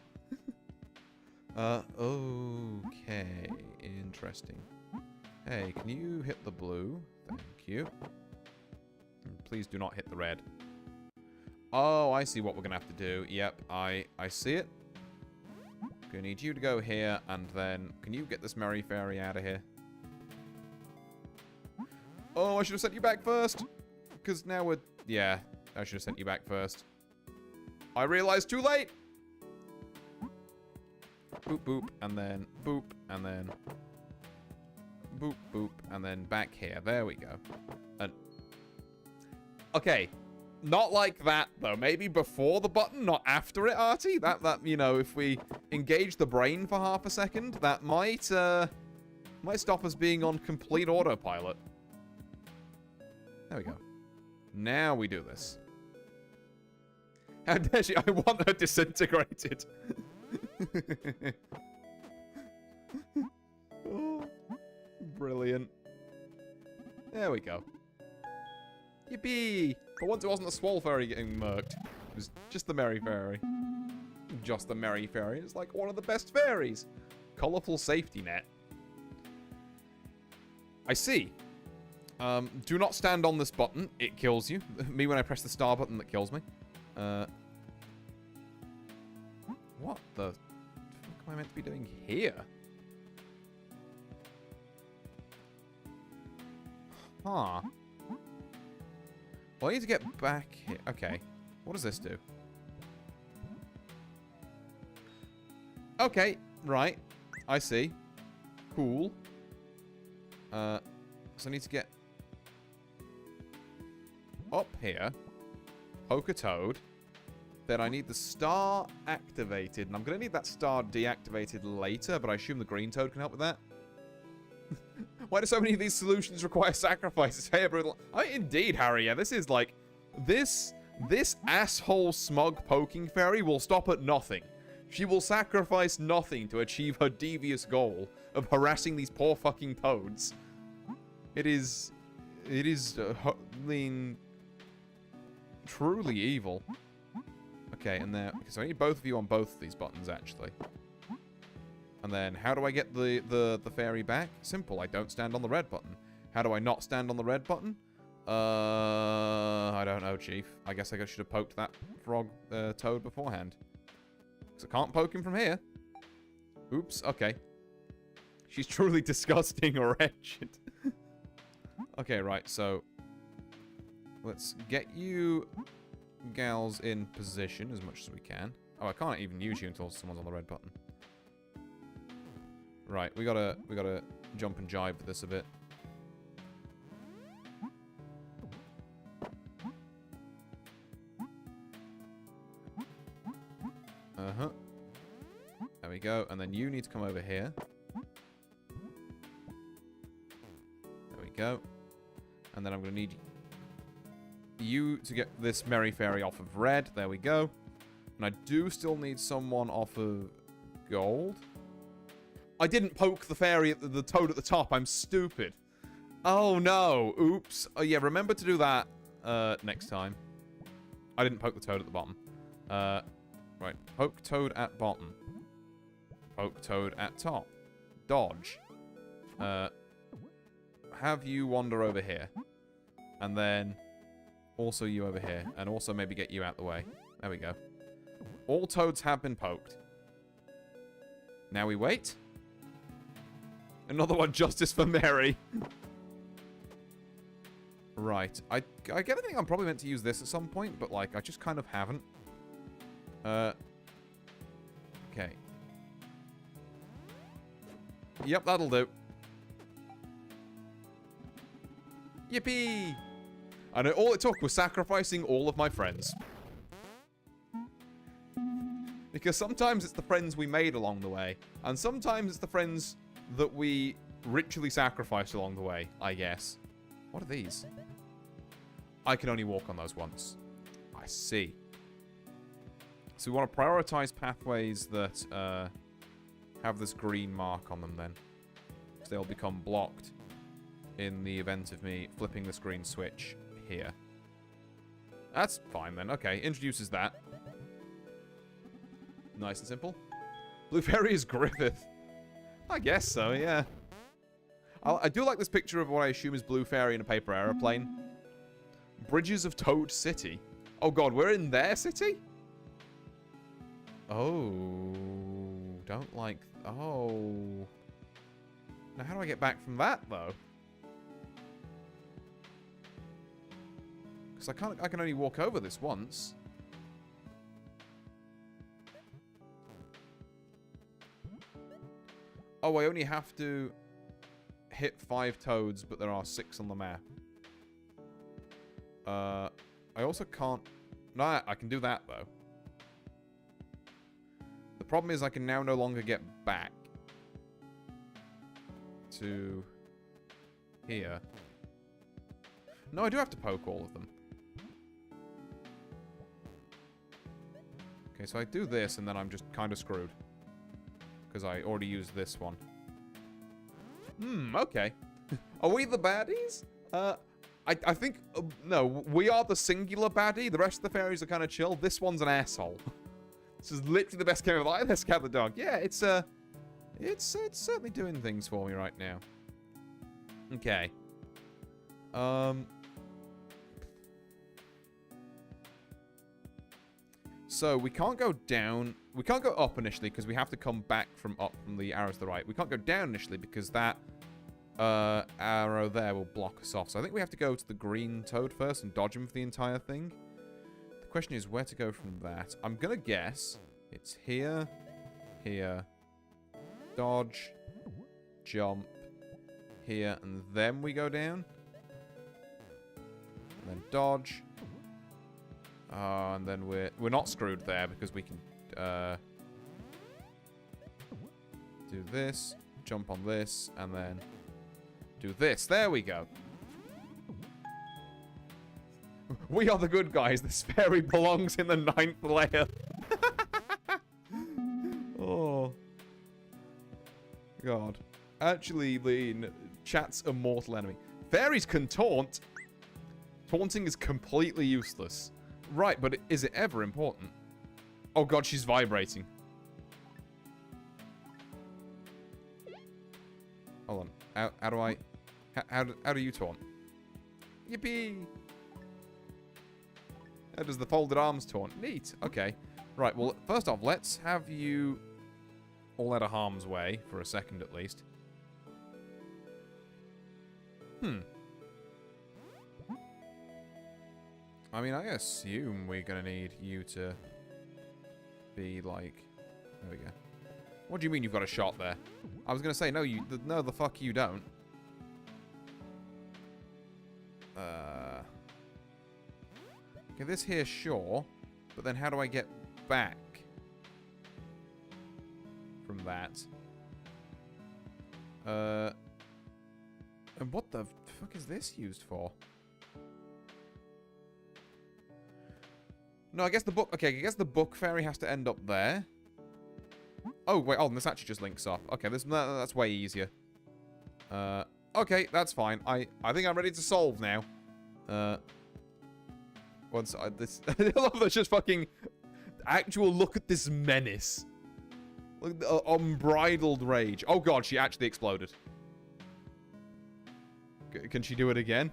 Okay. Interesting. Hey, can you hit the blue? Thank you. Please do not hit the red. Oh, I see what we're gonna have to do. Yep, I see it. Gonna need you to go here, and then... Can you get this Merry Fairy out of here? Oh, I should have sent you back first! Because now we're... Yeah, I should have sent you back first. I realized too late! Boop, boop, and then boop, and then... Boop, boop, and then back here. There we go. And... Okay. Not like that, though. Maybe before the button, not after it, Artie. That, you know, if we engage the brain for half a second, that might stop us being on complete autopilot. There we go. Now we do this. How dare she? I want her disintegrated. Oh, brilliant. There we go. Yippee! For once it wasn't a Swole Fairy getting murked. It was just the Merry Fairy. Just the Merry Fairy. It's like one of the best fairies. Colourful safety net. I see. Do not stand on this button. It kills you. Me when I press the star button that kills me. What the fuck am I meant to be doing here? Huh. Well, I need to get back here. Okay. What does this do? Okay. Right. I see. Cool. So I need to get up here. Poke a toad. Then I need the star activated. And I'm going to need that star deactivated later, but I assume the green toad can help with that. Why do so many of these solutions require sacrifices? Hey, brutal. Indeed, Harry. Yeah, this is like... This asshole smug poking fairy will stop at nothing. She will sacrifice nothing to achieve her devious goal of harassing these poor fucking toads. It is... I mean... Truly evil. Okay, and there... So I need both of you on both of these buttons, actually. And then, how do I get the fairy back? Simple, I don't stand on the red button. How do I not stand on the red button? I don't know, Chief. I guess I should have poked that frog toad beforehand. Because I can't poke him from here. Oops, okay. She's truly disgusting or wretched. Okay, right, so... Let's get you gals in position as much as we can. Oh, I can't even use you until someone's on the red button. Right, we gotta jump and jive for this a bit. Uh-huh. There we go. And then you need to come over here. There we go. And then I'm going to need you to get this Merry Fairy off of red. There we go. And I do still need someone off of gold. I didn't poke the fairy at the toad at the top. I'm stupid. Oh, no. Oops. Oh, yeah. Remember to do that next time. I didn't poke the toad at the bottom. Right. Poke toad at bottom. Poke toad at top. Dodge. Have you wander over here. And then also you over here. And also maybe get you out the way. There we go. All toads have been poked. Now we wait. Another one, justice for Mary. Right. I get the thing I'm probably meant to use this at some point, but, like, I just kind of haven't. Okay. Yep, that'll do. Yippee! I know all it took was sacrificing all of my friends. Because sometimes it's the friends we made along the way, and sometimes it's the friends that we ritually sacrificed along the way, I guess. What are these? I can only walk on those once. I see. So we want to prioritize pathways that have this green mark on them then. Because they'll become blocked in the event of me flipping the screen switch here. That's fine then. Okay, introduces that. Nice and simple. Blue Fairy is Griffith. I guess so, yeah. I do like this picture of what I assume is Blue Fairy in a paper aeroplane. Bridges of Toad City. Oh god, we're in their city? Oh. Don't like... Oh. Now how do I get back from that, though? Because I can only walk over this once. Oh, I only have to hit 5 toads, but there are 6 on the map. I also can't... No, I can do that, though. The problem is I can now no longer get back to here. No, I do have to poke all of them. Okay, so I do this, and then I'm just kind of screwed. Because I already used this one. Okay. Are we the baddies? I think... no, we are the singular baddie. The rest of the fairies are kind of chill. This one's an asshole. This is literally the best game of life. Let's cat the dog. Yeah, it's certainly doing things for me right now. Okay. So, we can't go down. We can't go up initially because we have to come back from up from the arrow to the right. We can't go down initially because that arrow there will block us off. So I think we have to go to the green toad first and dodge him for the entire thing. The question is where to go from that. I'm going to guess it's here, here, dodge, jump, here, and then we go down. And then dodge. And then we're not screwed there because we can do this, jump on this, and then do this. There we go. We are the good guys. This fairy belongs in the 9th layer. Oh. God. Actually, the chat's a mortal enemy. Fairies can taunt. Taunting is completely useless. Right, but is it ever important? Oh god, she's vibrating. Hold on. How do I... How do you taunt? Yippee! How does the folded arms taunt? Neat. Okay. Right, well, first off, let's have you all out of harm's way for a second at least. I mean, I assume we're going to need you to be like... There we go. What do you mean you've got a shot there? I was going to say, no, no, the fuck you don't. Okay, this here, sure. But then how do I get back? from that. And what the fuck is this used for? No, I guess the book... Okay, I guess the book fairy has to end up there. Oh, wait. Oh, this actually just links up. Okay, that's way easier. Okay, that's fine. I think I'm ready to solve now. Once this... I love that just fucking... Actual look at this menace. Look at the unbridled rage. Oh god, she actually exploded. Can she do it again?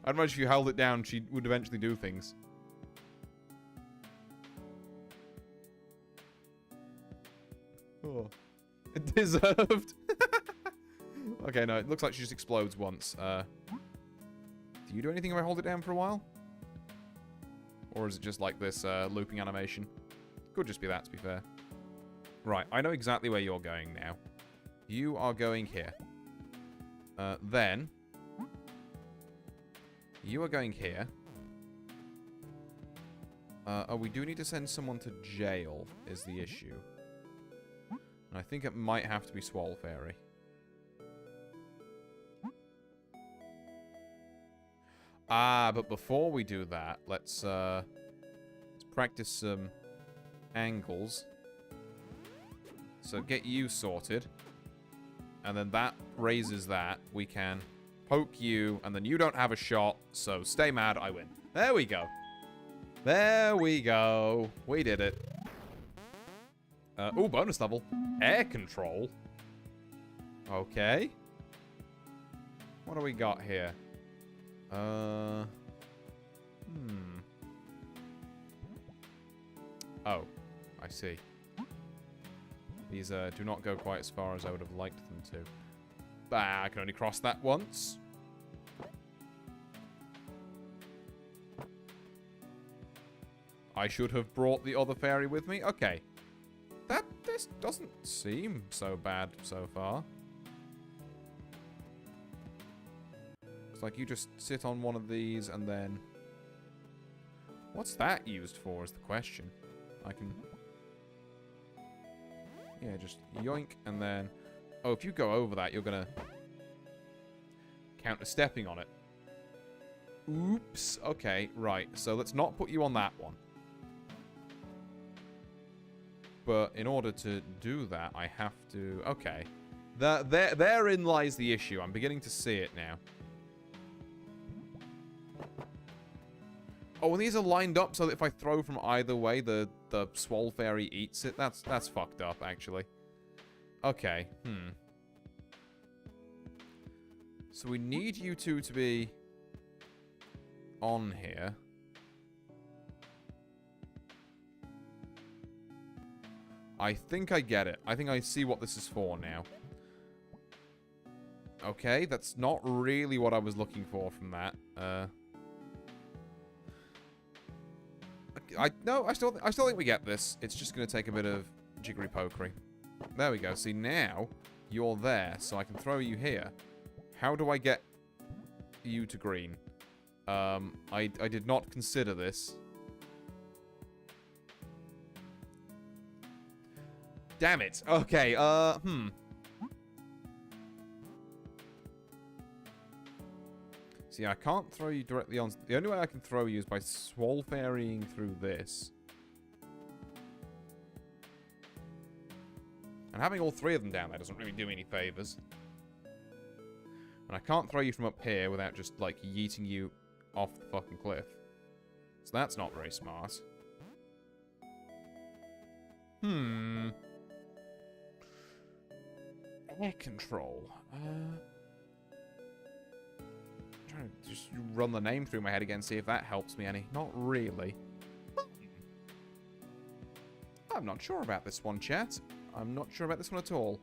I'd imagine if you held it down, she would eventually do things. Oh. It deserved. Okay, no, it looks like she just explodes once. Do you do anything if I hold it down for a while? Or is it just like this looping animation? Could just be that, to be fair. Right, I know exactly where you're going now. You are going here. Then... You are going here. Oh, we do need to send someone to jail, is the issue. And I think it might have to be Swole Fairy. Ah, but before we do that, let's practice some angles. So get you sorted. And then that raises that. We can poke you, and then you don't have a shot, so stay mad, I win. There we go. There we go. We did it. Ooh, bonus level. Air control. Okay. What do we got here? Oh, I see. These do not go quite as far as I would have liked them to. Bah, I can only cross that once. I should have brought the other fairy with me. Okay. This doesn't seem so bad so far. It's like you just sit on one of these and then... What's that used for is the question. I can... Yeah, just yoink and then... Oh, if you go over that, you're gonna... counter-stepping on it. Oops. Okay, right. So let's not put you on that one. But in order to do that, I have to... Okay. Therein lies the issue. I'm beginning to see it now. Oh, and these are lined up so that if I throw from either way, the Swole Fairy eats it. That's fucked up, actually. Okay. So we need you two to be on here. I think I get it. I think I see what this is for now. Okay, that's not really what I was looking for from that. I still think we get this. It's just going to take a bit of jiggery pokery. There we go. See, now you're there, so I can throw you here. How do I get you to green? I did not consider this. Damn it. Okay, See, I can't throw you directly on... The only way I can throw you is by Swole Fairying through this. And having all three of them down there doesn't really do me any favors. And I can't throw you from up here without just, like, yeeting you off the fucking cliff. So that's not very smart. Air control. Trying to just run the name through my head again, see if that helps me any. Not really. I'm not sure about this one, chat. I'm not sure about this one at all.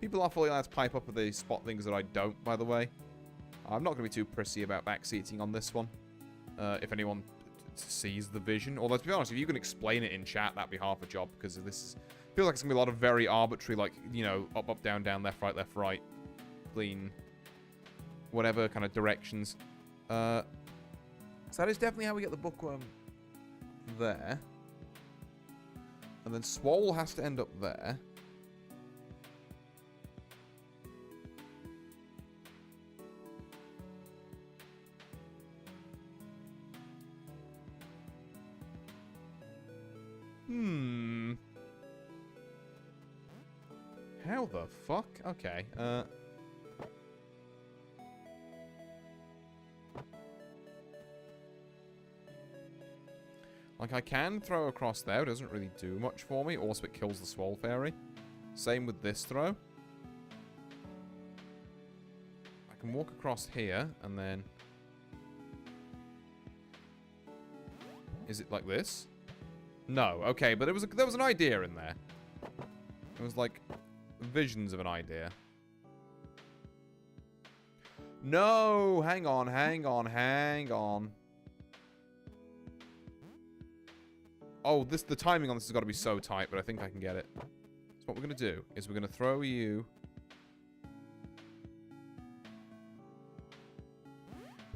People are fully allowed to pipe up if they spot things that I don't, by the way. I'm not going to be too prissy about backseating on this one. If anyone sees the vision. Although, to be honest, if you can explain it in chat, that'd be half a job, because this is... feels like it's going to be a lot of very arbitrary, like, you know, up, up, down, down, left, right, clean, whatever kind of directions. So that is definitely how we get the bookworm there. And then Swole has to end up there. How the fuck? Okay, like, I can throw across there. It doesn't really do much for me. Also, it kills the Swole Fairy. Same with this throw. I can walk across here, and then... Is it like this? No. Okay, but there was an idea in there. It was like visions of an idea. No! Hang on, hang on, hang on. Oh, the timing on this has got to be so tight, but I think I can get it. So what we're going to do is we're going to throw you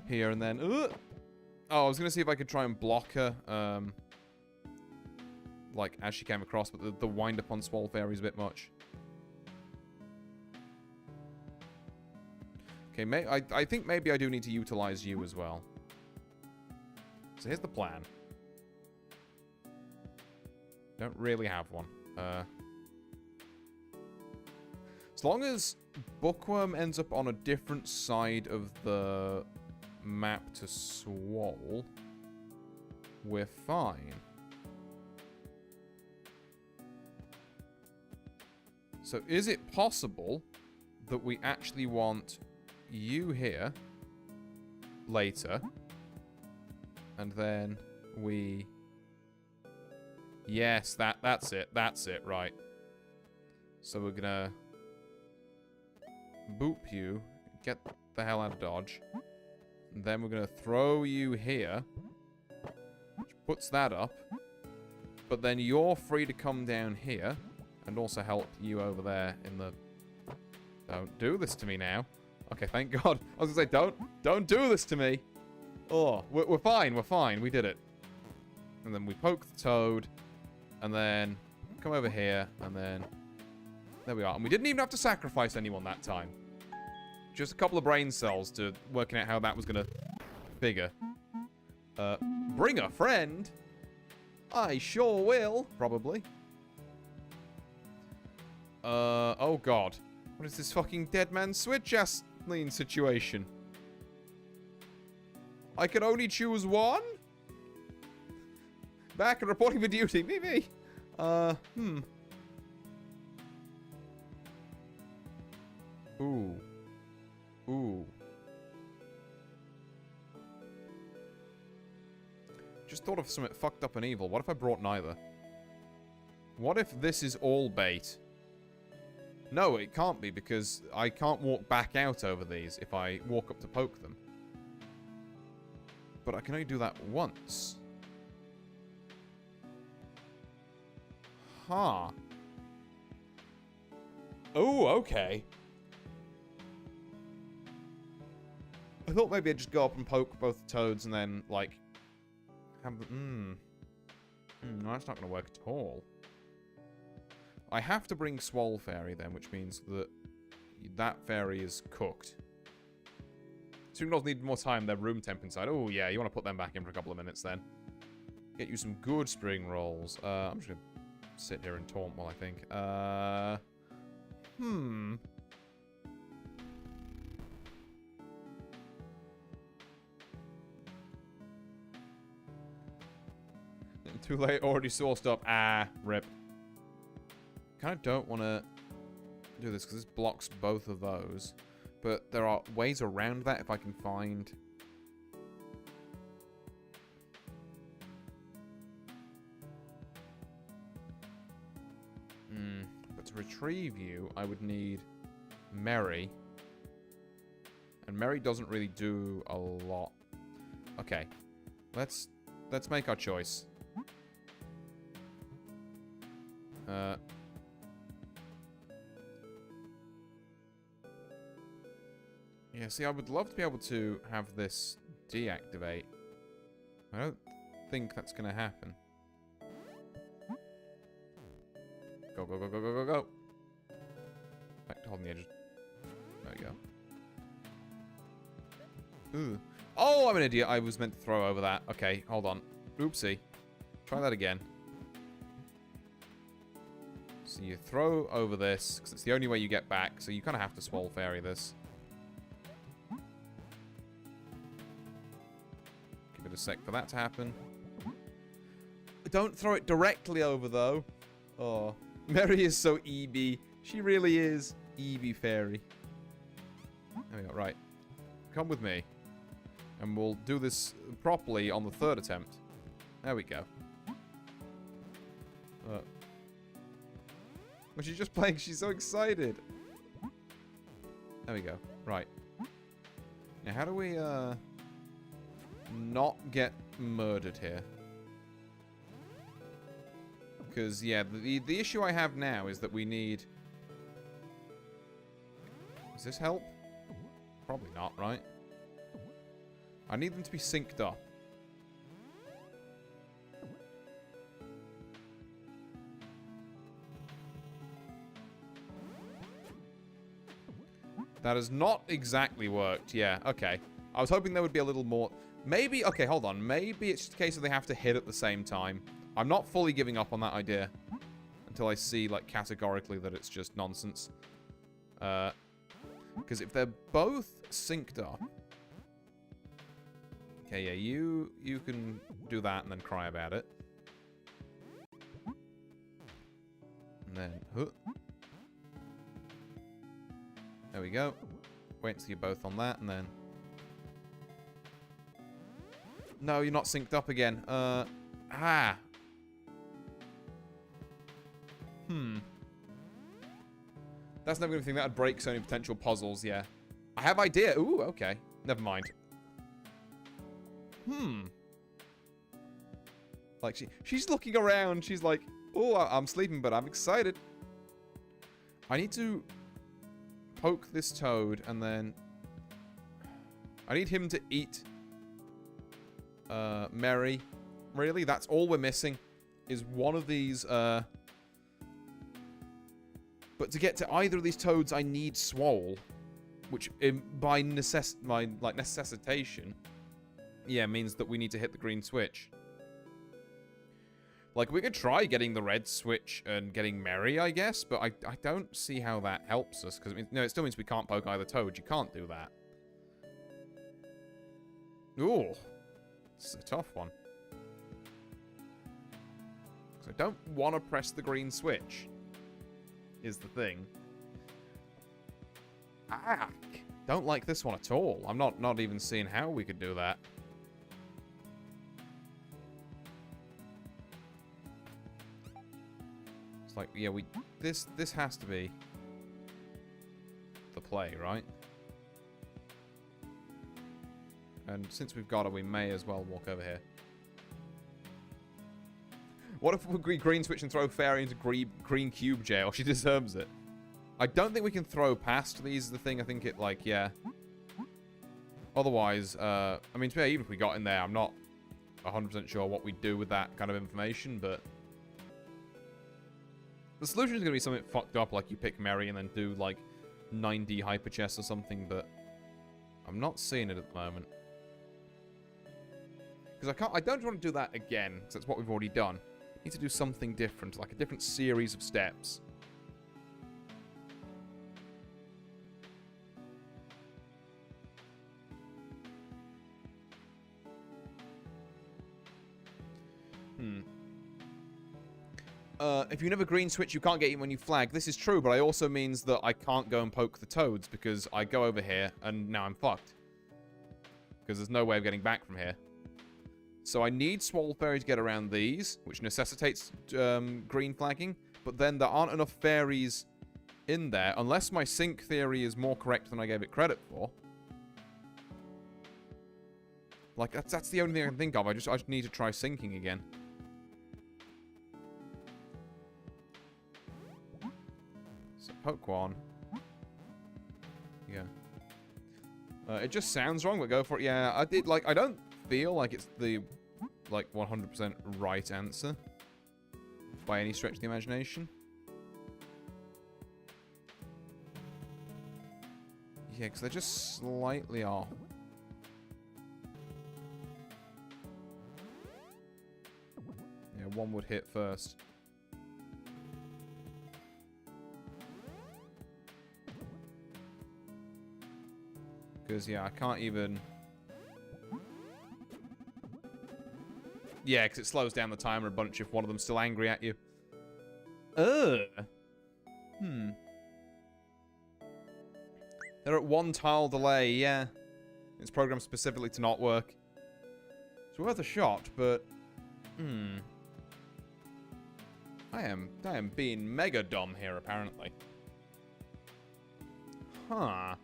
here and then... Oh, I was going to see if I could try and block her, like, as she came across, but the wind-up on Swole Fairy is a bit much. Okay, I think maybe I do need to utilize you as well. So here's the plan. Don't really have one. As long as Bookworm ends up on a different side of the map to Swole, we're fine. So is it possible that we actually want you here later, and then we... Yes, that's it, right. So we're gonna boop you, get the hell out of Dodge, and then we're gonna throw you here, which puts that up, but then you're free to come down here, and also help you over there in the... Don't do this to me now. Okay, thank God. I was gonna say, don't do this to me. Oh, we're fine, we did it. And then we poke the toad, and then come over here, and then... There we are. And we didn't even have to sacrifice anyone that time. Just a couple of brain cells to working out how that was gonna figure. Bring a friend? I sure will, probably. Oh God. What is this fucking dead man switch ass-lean situation? I can only choose one? Back and reporting for duty, BB. Ooh. Ooh. Just thought of something fucked up and evil. What if I brought neither? What if this is all bait? No, it can't be, because I can't walk back out over these if I walk up to poke them. But I can only do that once. Huh. Oh, okay. I thought maybe I'd just go up and poke both the toads and then, like, have them... No, that's not going to work at all. I have to bring Swole Fairy then, which means that that fairy is cooked. Sungnols need more time. They're room temp inside. Oh, yeah, you want to put them back in for a couple of minutes then. Get you some good spring rolls. I'm just going to sit here and taunt while I think. Too late, already sourced up. Ah, rip. Kind of don't want to do this because this blocks both of those. But there are ways around that if I can find... But to retrieve you, I would need Merry. And Merry doesn't really do a lot. Okay. Let's make our choice. Yeah, see, I would love to be able to have this deactivate. I don't think that's going to happen. Go, go, go, go, go, go, go. Right, hold on the edge. There we go. Ooh. Oh, I'm an idiot. I was meant to throw over that. Okay, hold on. Oopsie. Try that again. So you throw over this, because it's the only way you get back, so you kind of have to swole fairy this. Give it a sec for that to happen. Don't throw it directly over, though. Oh. Mary is so EB. She really is EB fairy. There we go, right. Come with me. And we'll do this properly on the third attempt. There we go. But she's just playing. She's so excited. There we go. Right. Now, how do we, not get murdered here? Because, yeah, the issue I have now is that we need... Does this help? Probably not, right? I need them to be synced up. That has not exactly worked. Yeah, okay. I was hoping there would be a little more... Maybe... Okay, hold on. Maybe it's just a case of they have to hit at the same time. I'm not fully giving up on that idea. Until I see, like, categorically that it's just nonsense. Because if they're both synced up... Okay, yeah, you can do that and then cry about it. And then... There we go. Wait until you're both on that, and then... No, you're not synced up again. That's never gonna think that would break so many potential puzzles, yeah. I have idea. Ooh, okay. Never mind. Like, she's looking around. She's like, oh, I'm sleeping, but I'm excited. I need to poke this toad, and then... I need him to eat... Mary. Really? That's all we're missing. Is one of these, But to get to either of these toads, I need swole. Which, by necessitation... Yeah, means that we need to hit the green switch. Like, we could try getting the red switch and getting Mary, I guess, but I don't see how that helps us, because it still means we can't poke either toad. You can't do that. Ooh. This is a tough one. Because I don't want to press the green switch, is the thing. Ah! Don't like this one at all. I'm not even seeing how we could do that. It's like, yeah, this has to be the play, right? And since we've got it, we may as well walk over here. What if we green switch and throw Fairy into green cube jail? She deserves it. I don't think we can throw past these, the thing. I think it, like, yeah. Otherwise, I mean, to be fair, even if we got in there, I'm not 100% sure what we'd do with that kind of information, but... The solution is going to be something fucked up, like you pick Mary and then do, like, 9D hyper chess or something, but... I'm not seeing it at the moment. Because I don't want to do that again, because that's what we've already done. I need to do something different, like a different series of steps. If you never green switch, you can't get in when you flag. This is true, but it also means that I can't go and poke the toads, because I go over here, and now I'm fucked. Because there's no way of getting back from here. So I need Swole Fairy to get around these, which necessitates green flagging, but then there aren't enough fairies in there, unless my sync theory is more correct than I gave it credit for. Like, that's the only thing I can think of. I just need to try syncing again. So, poke one. Yeah. It just sounds wrong, but go for it. Yeah, I did, like, I don't feel like it's the, like, 100% right answer by any stretch of the imagination. Yeah, because they're just slightly off. Yeah, one would hit first. Because, yeah, I can't even... Yeah, because it slows down the timer a bunch if one of them's still angry at you. Hmm. They're at 1 tile delay, yeah. It's programmed specifically to not work. It's worth a shot, but... Hmm. I am being mega dumb here, apparently. Huh.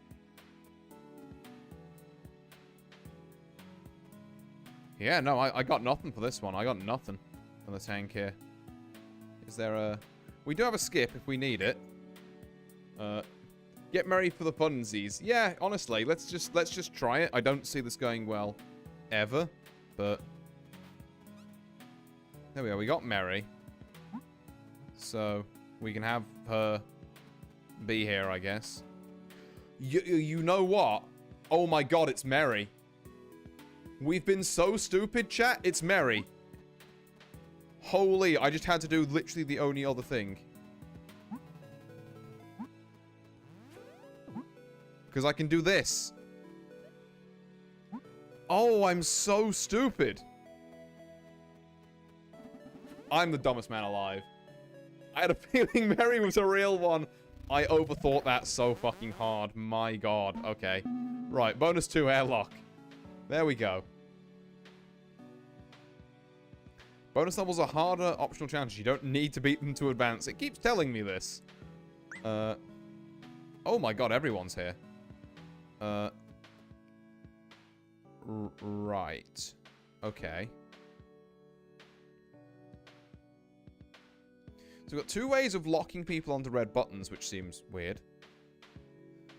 Yeah, no, I got nothing for this one. I got nothing for the tank here. Is there a... We do have a skip if we need it. Get merry for the funsies. Yeah, honestly, let's just try it. I don't see this going well ever, but... There we go, we got Merry. So, we can have her be here, I guess. You know what? Oh my god, it's Merry. We've been so stupid, chat. It's Merry. Holy, I just had to do literally the only other thing. Because I can do this. Oh, I'm so stupid. I'm the dumbest man alive. I had a feeling Merry was a real one. I overthought that so fucking hard. My god. Okay. Right, bonus 2 airlock. There we go. Bonus levels are harder optional challenges. You don't need to beat them to advance. It keeps telling me this. Oh my god, everyone's here. Right. Okay. So we've got 2 ways of locking people onto red buttons, which seems weird.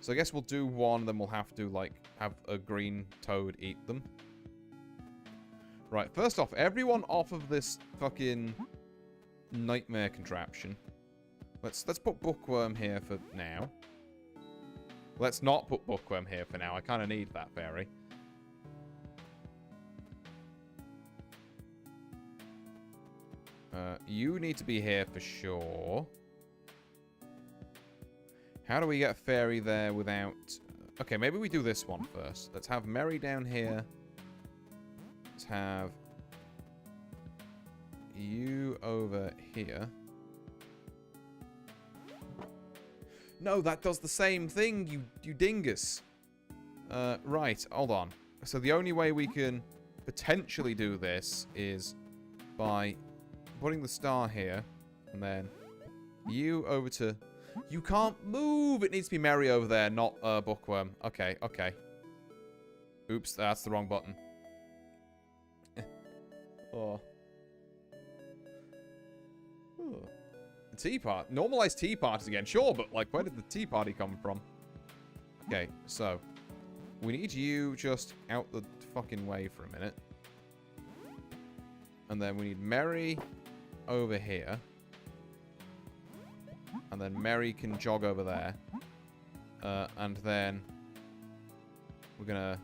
So I guess we'll do one, then we'll have to, like, have a green toad eat them. Right, first off, everyone off of this fucking nightmare contraption. Let's put Bookworm here for now. Let's not put Bookworm here for now. I kind of need that fairy. You need to be here for sure. How do we get fairy there without... Okay, maybe we do this one first. Let's have Merry down here. Let's have you over here. No, that does the same thing, you dingus. Right, hold on. So the only way we can potentially do this is by putting the star here, and then you over to... You can't move! It needs to be Merry over there, not Bookworm. Okay, okay. Oops, that's the wrong button. Oh. Ooh. Tea party. Normalized tea parties again. Sure, but, like, where did the tea party come from? Okay, so. We need you just out the fucking way for a minute. And then we need Merry over here. And then Merry can jog over there. And then we're gonna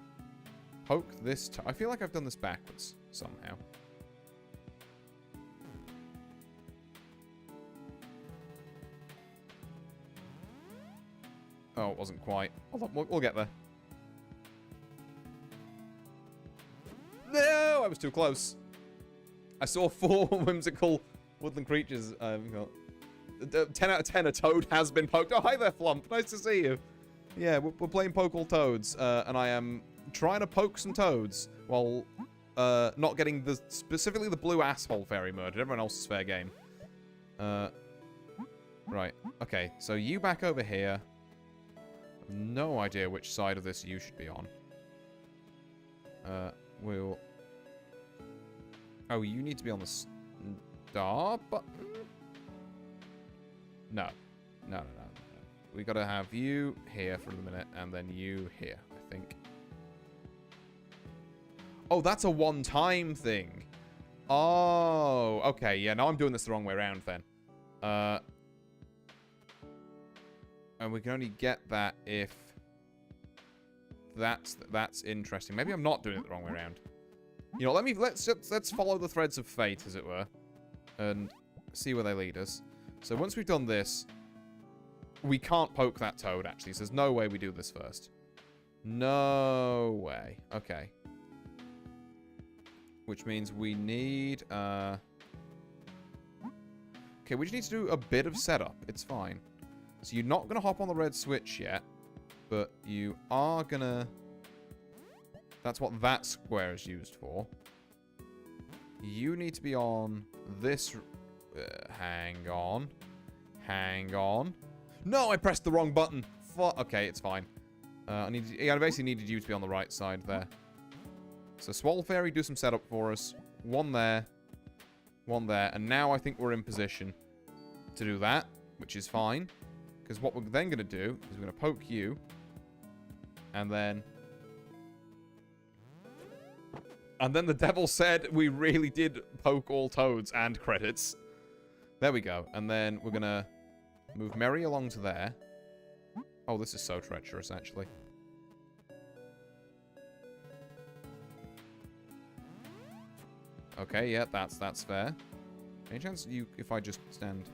poke this... I feel like I've done this backwards somehow. Oh, it wasn't quite. Hold on, we'll get there. No, I was too close. I saw 4 whimsical woodland creatures. 10 out of 10, a toad has been poked. Oh, hi there, Flump. Nice to see you. Yeah, we're playing Pokeable Toads, and I am trying to poke some toads while not getting specifically the blue asshole fairy murdered. Everyone else is fair game. Right. Okay, so you back over here. No idea which side of this you should be on. We'll... Oh, you need to be on the star button? No. No. We gotta have you here for a minute, and then you here, I think. Oh, that's a one-time thing. Oh, okay. Yeah, now I'm doing this the wrong way around, then. And we can only get that if That's interesting. Maybe I'm not doing it the wrong way around. You know, let's follow the threads of fate, as it were, and see where they lead us. So once we've done this, we can't poke that toad, actually. So there's no way we do this first. No way. Okay. Which means we need, okay, we just need to do a bit of setup. It's fine. So you're not going to hop on the red switch yet, but you are going to... That's what that square is used for. You need to be on this... hang on. Hang on. No, I pressed the wrong button. Okay, it's fine. I basically needed you to be on the right side there. So Swole Fairy, do some setup for us. One there. One there. And now I think we're in position to do that, which is fine. Because what we're then going to do is we're going to poke you. And then... And then the devil said we really did poke all toads and credits. There we go. And then we're going to move Mary along to there. Oh, this is so treacherous, actually. Okay, yeah, that's fair. Any chance if I just stand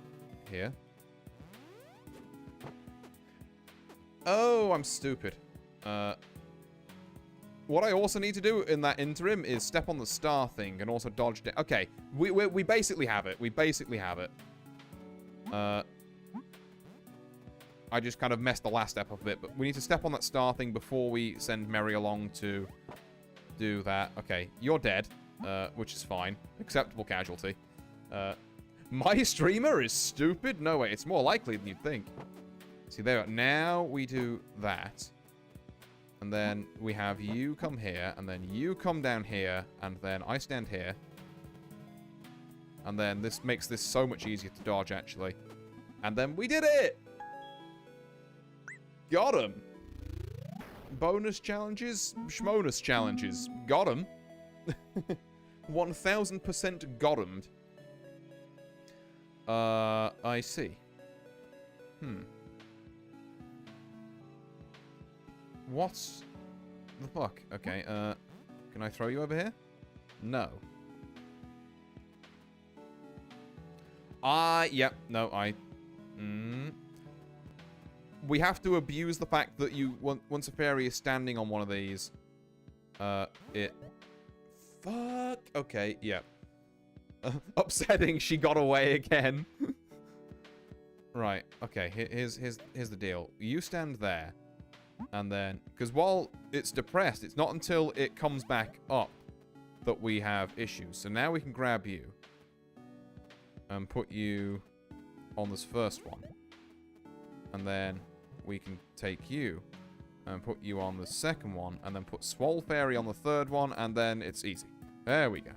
here? Oh, I'm stupid. What I also need to do in that interim is step on the star thing and also dodge down. Okay, we basically have it. We basically have it. I just kind of messed the last step up a bit, but we need to step on that star thing before we send Mary along to do that. Okay, you're dead. Which is fine. Acceptable casualty. My streamer is stupid? No way, it's more likely than you'd think. See, there. Now we do that. And then we have you come here, and then you come down here, and then I stand here. And then this makes this so much easier to dodge, actually. And then we did it! Got him! Bonus challenges? Schmonus challenges. Got him. 1000% got-emed. I see. What's the fuck? Okay, can I throw you over here? No. Yep, no, we have to abuse the fact that once a fairy is standing on one of these, Fuck. Okay, yeah. Upsetting, she got away again. Right, okay, here's the deal. You stand there, and then... Because while it's depressed, it's not until it comes back up that we have issues. So now we can grab you and put you on this first one. And then we can take you and put you on the second one, and then put Swole Fairy on the third one, and then it's easy. There we go.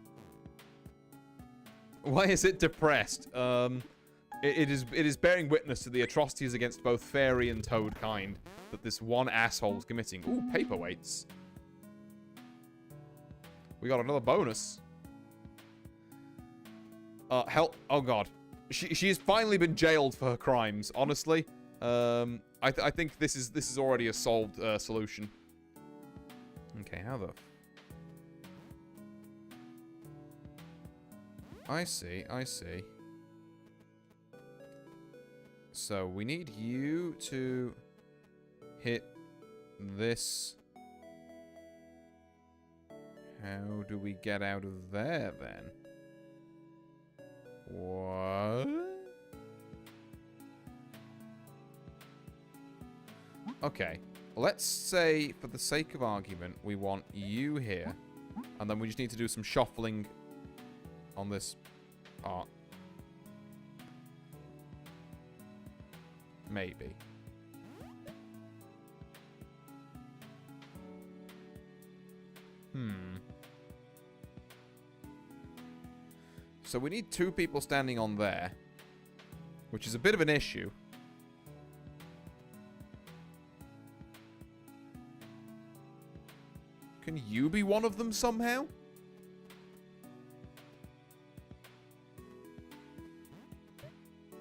Why is it depressed? It is bearing witness to the atrocities against both fairy and toad kind that this one asshole is committing. Ooh, paperweights. We got another bonus. Help! Oh god, she's finally been jailed for her crimes. Honestly, I think this is already a solved solution. Okay, how the... I see. So, we need you to hit this. How do we get out of there, then? What? Okay. Let's say, for the sake of argument, we want you here. And then we just need to do some shuffling on this part. Maybe. So we need two people standing on there, which is a bit of an issue. Can you be one of them somehow?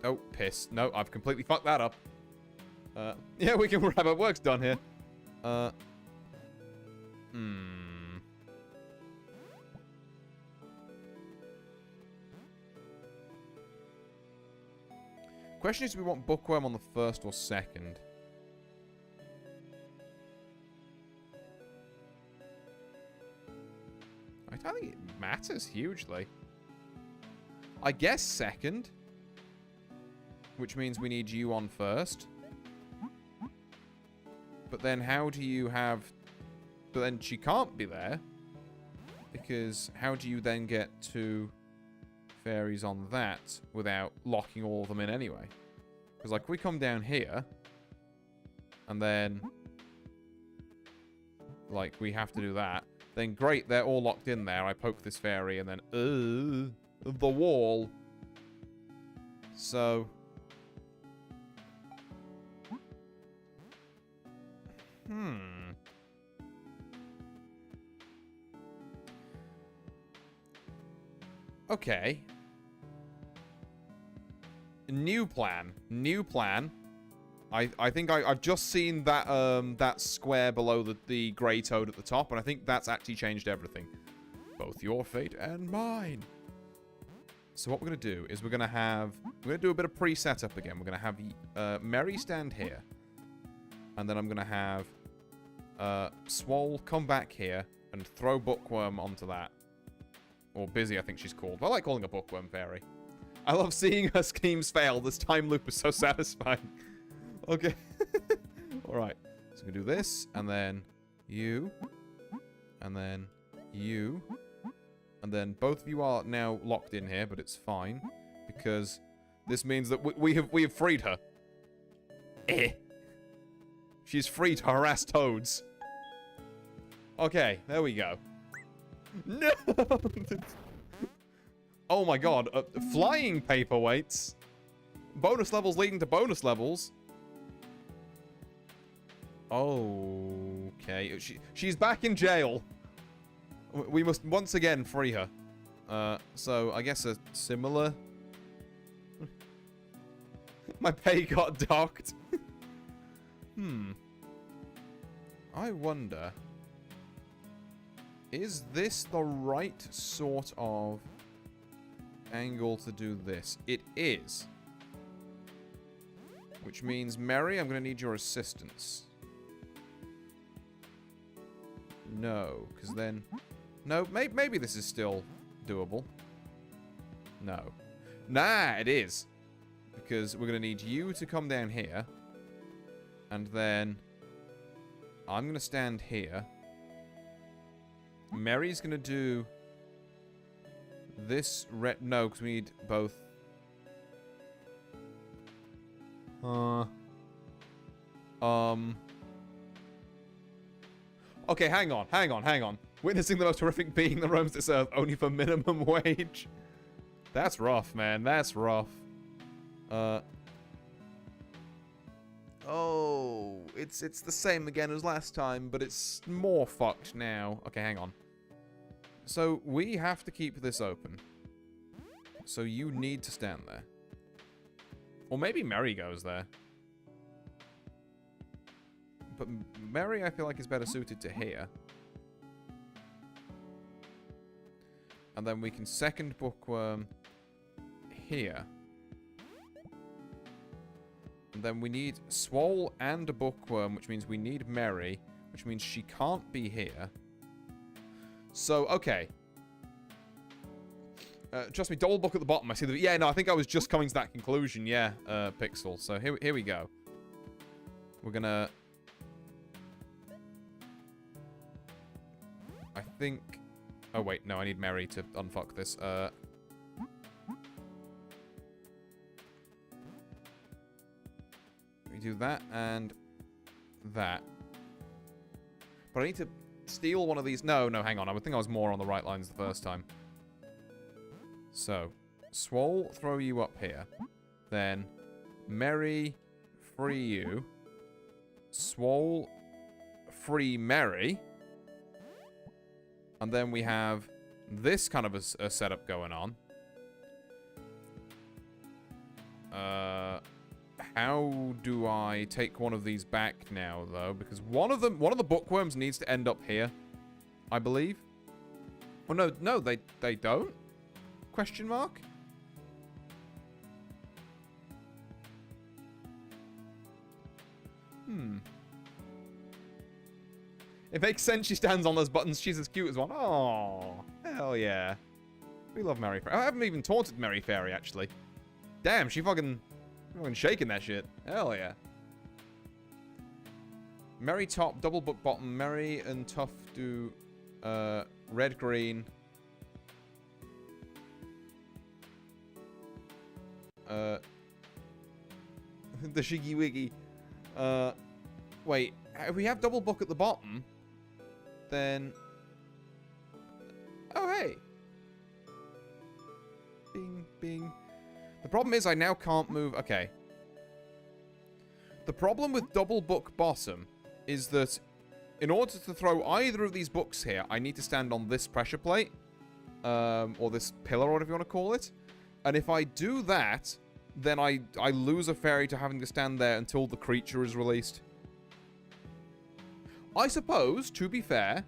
Oh, piss. No, I've completely fucked that up. Yeah, we can have it. Work's done here. Hmm. Question is, do we want bookworm on the first or second? I don't think it matters hugely. I guess second. Which means we need you on first. But then how do you have... But then she can't be there. Because how do you then get two fairies on that without locking all of them in anyway? Because, like, we come down here. And then... Like, we have to do that. Then great, they're all locked in there. I poke this fairy and then... the wall. So... Okay. New plan. New plan. I think I've just seen that that square below the grey toad at the top, and I think that's actually changed everything. Both your fate and mine. So what we're going to do is we're going to do a bit of pre-setup again. We're going to have Mary stand here. And then I'm going to have Swole come back here and throw Bookworm onto that. Or Busy, I think she's called. I like calling her Bookworm Fairy. I love seeing her schemes fail. This time loop is so satisfying. Okay. Alright. So I'm going to do this, and then you, and then you, and then both of you are now locked in here, but it's fine, because this means that we have freed her. She's free to harass toads. Okay, there we go. No! Oh my god, flying paperweights. Bonus levels leading to bonus levels. Okay, she's back in jail. We must once again free her. So I guess a similar... My pay got docked. I wonder... Is this the right sort of angle to do this? It is. Which means, Mary, I'm going to need your assistance. No, because then... No, maybe this is still doable. No. Nah, it is. Because we're going to need you to come down here. And then... I'm going to stand here. Mary's going to do... This red... No, because we need both... Okay, hang on. Witnessing the most horrific being that roams this earth only for minimum wage. That's rough, man. That's rough. Oh, it's the same again as last time, but it's more fucked now. Okay, hang on. So, we have to keep this open. So you need to stand there. Or maybe Mary goes there. But Mary, I feel like, is better suited to here. And then we can second Bookworm here. And then we need Swole and a Bookworm, which means we need Mary, which means she can't be here. So, okay. Trust me, double book at the bottom. I see the... Yeah, no, I think I was just coming to that conclusion. Yeah, Pixel. So here we go. We're gonna... I think... Oh, wait. No, I need Mary to unfuck this. We do that and that. But I need to steal one of these. No, hang on. I would think I was more on the right lines the first time. So, Swole, throw you up here. Then, Mary, free you. Swole, free Mary. And then we have this kind of a setup going on. How do I take one of these back now, though? Because one of the bookworms needs to end up here. I believe. Oh, no, they don't? Question mark? It makes sense she stands on those buttons. She's as cute as one. Oh, hell yeah. We love Mary Fairy. I haven't even taunted Mary Fairy, actually. Damn, she fucking shaking that shit. Hell yeah. Merry top, double book bottom. Merry and tough do red, green. The Shiggy Wiggy. Wait, if we have double book at the bottom, then... Oh, hey. Bing, bing. The problem is I now can't move... Okay. The problem with double book bottom is that in order to throw either of these books here, I need to stand on this pressure plate. Or this pillar, or whatever you want to call it. And if I do that, then I lose a fairy to having to stand there until the creature is released. I suppose, to be fair,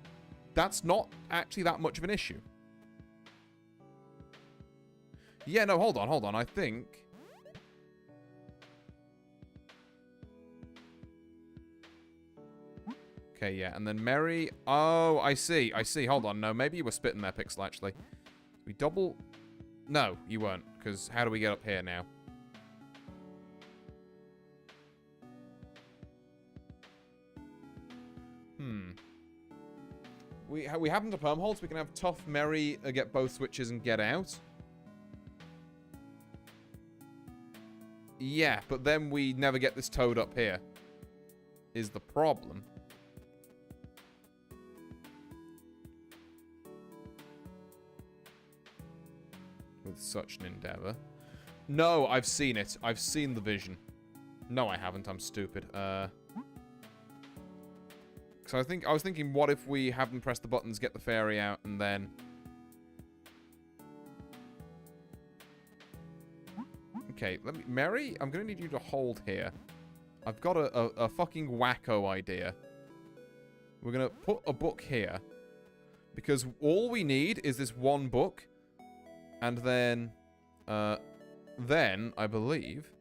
that's not actually that much of an issue. Yeah, no, hold on, I think... Okay, yeah, and then Mary... Oh, I see, hold on, no, maybe you were spitting there, Pixel, actually. We double... No, you weren't, because how do we get up here now? We happen to perm hold, so we can have tough Mary get both switches and get out. Yeah, but then we never get this toad up here. Is the problem. With such an endeavor. No, I've seen it. I've seen the vision. No, I haven't. I'm stupid. So I was thinking, what if we have them press the buttons, get the fairy out, and then... Okay, Mary, I'm gonna need you to hold here. I've got a fucking wacko idea. We're gonna put a book here. Because all we need is this one book. And then, I believe...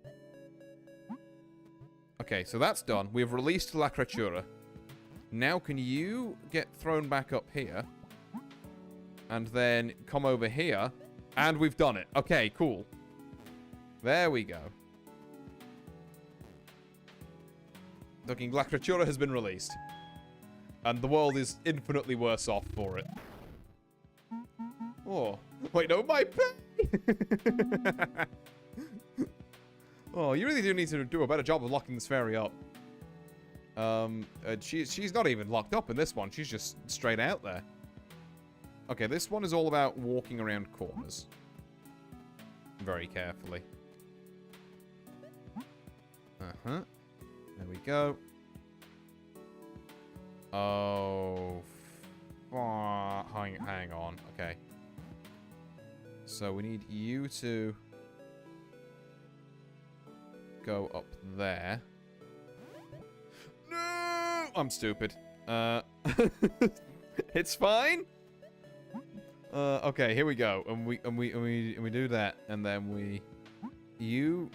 Okay, so that's done. We've released La Creatura. Now can you get thrown back up here? And then come over here. And we've done it. Okay, cool. There we go. Looking, La Creatura has been released. And the world is infinitely worse off for it. Oh. Wait, no, my pay! Oh, you really do need to do a better job of locking this fairy up. She's not even locked up in this one. She's just straight out there. Okay, this one is all about walking around corners. Very carefully. Uh-huh. There we go. Oh. Hang on. Okay. So we need you to go up there. No! I'm stupid. It's fine. Okay, here we go. And we do that, and then you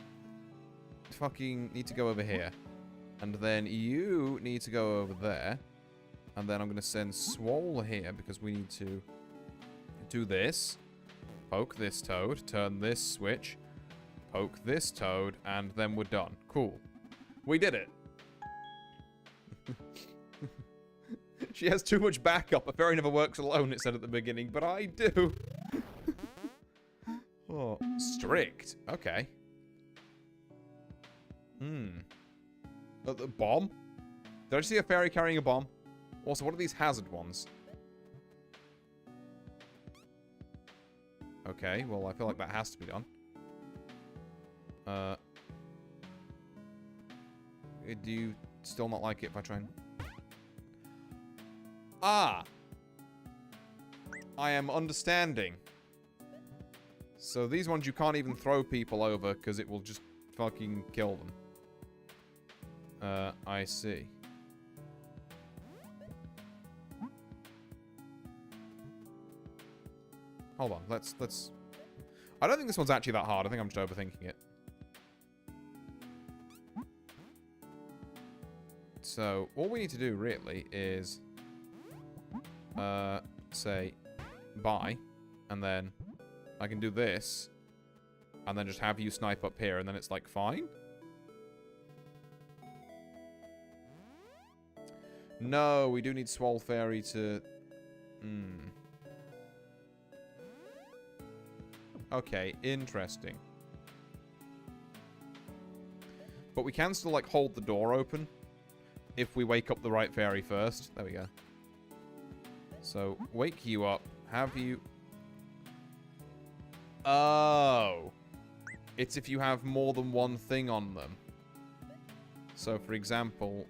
fucking need to go over here. And then you need to go over there. And then I'm going to send Swole here because we need to do this. Poke this toad. Turn this switch. Poke this toad. And then we're done. Cool. We did it. She has too much backup. A fairy never works alone, it said at the beginning. But I do. Oh, strict. Okay. The bomb? Did I see a fairy carrying a bomb? Also, what are these hazard ones? Okay, well, I feel like that has to be done. Do you still not like it if I try and... Ah! I am understanding. So these ones you can't even throw people over because it will just fucking kill them. I see. Hold on. Let's... I don't think this one's actually that hard. I think I'm just overthinking it. So, all we need to do, really, is... say... buy. And then... I can do this. And then just have you snipe up here. And then it's, like, fine. No, we do need Swole Fairy to... Okay, interesting. But we can still, like, hold the door open if we wake up the right fairy first. There we go. So, wake you up. Have you... Oh! It's if you have more than one thing on them. So, for example...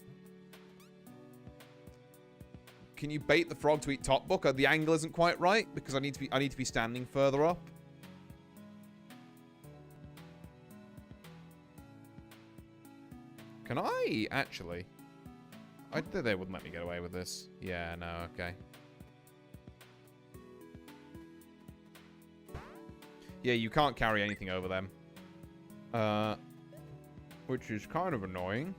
Can you bait the frog to eat top book? The angle isn't quite right because I need to be standing further up. Can I actually? They wouldn't let me get away with this. Yeah, no, okay. Yeah, you can't carry anything over them. Which is kind of annoying.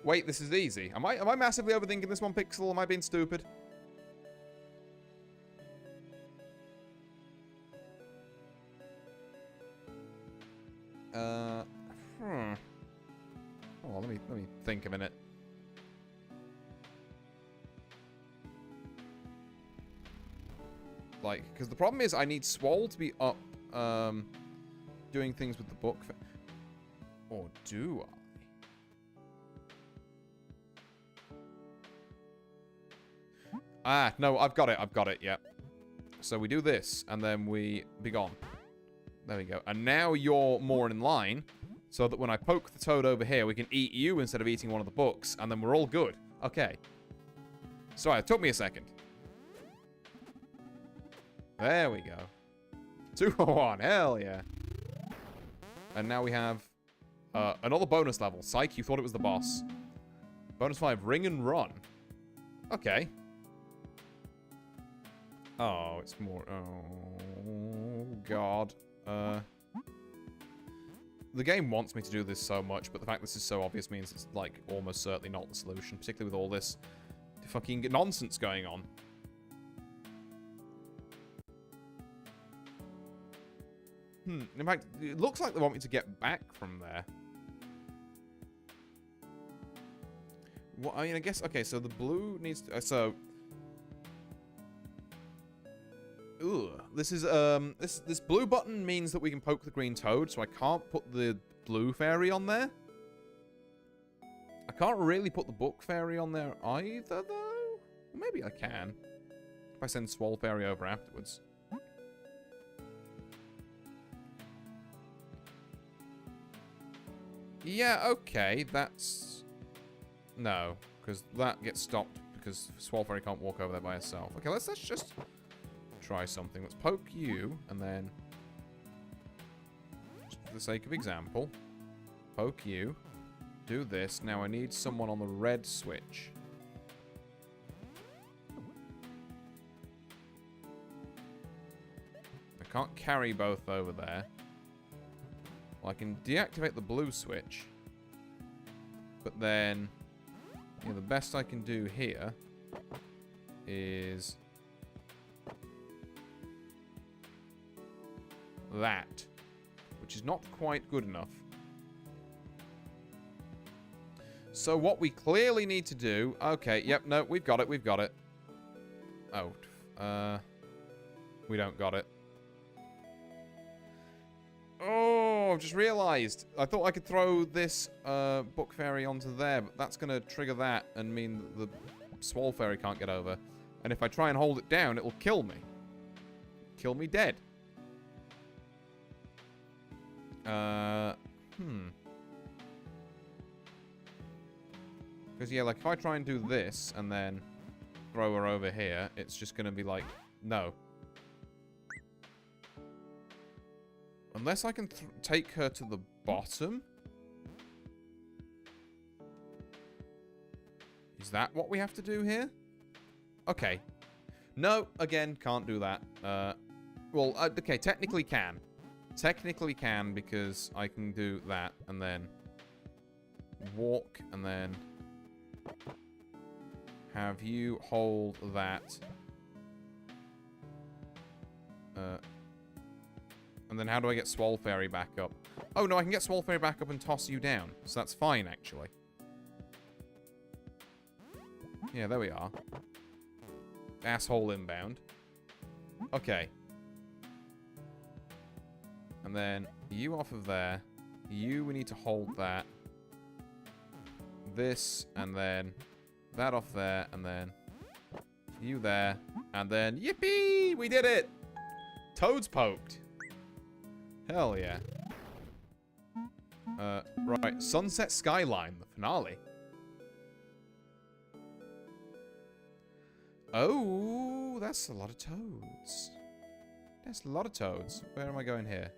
Wait, this is easy. Am I massively overthinking this one, Pixel? Am I being stupid? Oh, let me think a minute. Like, because the problem is I need Swole to be up, doing things with the book. Or do I? Ah, no, I've got it, yeah. So we do this, and then we be gone. There we go. And now you're more in line, so that when I poke the toad over here, we can eat you instead of eating one of the books, and then we're all good. Okay. Sorry, it took me a second. There we go. 2 for 1, hell yeah. And now we have another bonus level. Psych, you thought it was the boss. Bonus 5, ring and run. Okay. Oh, it's more... Oh, God. The game wants me to do this so much, but the fact this is so obvious means it's, like, almost certainly not the solution, particularly with all this fucking nonsense going on. In fact, it looks like they want me to get back from there. Well, I mean, I guess... Okay, so the blue needs to... So... Ugh. This is, this blue button means that we can poke the green toad, so I can't put the blue fairy on there. I can't really put the book fairy on there either, though. Maybe I can. If I send Swole Fairy over afterwards. Yeah, okay, that's... No, because that gets stopped because Swole Fairy can't walk over there by herself. Okay, let's just... try something. Let's poke you, and then, just for the sake of example, poke you, do this. Now I need someone on the red switch. I can't carry both over there. Well, I can deactivate the blue switch, but then, you know, the best I can do here is that, which is not quite good enough. So what we clearly need to do... Okay, yep, no, we've got it. Oh, we don't got it. Oh, I've just realised. I thought I could throw this book fairy onto there, but that's going to trigger that and mean that the Swole Fairy can't get over. And if I try and hold it down, it will kill me. Kill me dead. Because, yeah, like, if I try and do this and then throw her over here, it's just going to be like, no. Unless I can take her to the bottom. that what we have to do here? Okay. No, again, can't do that. Well, okay, technically can. Technically can, because I can do that, and then walk, and then have you hold that. And then how do I get Swole Fairy back up? Oh, no, I can get Swole Fairy back up and toss you down. So that's fine, actually. Yeah, there we are. Asshole inbound. Okay. And then you off of there. You, we need to hold that. This, and then that off there, and then you there. And then, yippee! We did it! Toad's poked. Hell yeah. Right. Sunset Skyline, the finale. Oh, that's a lot of toads. That's a lot of toads. Where am I going here?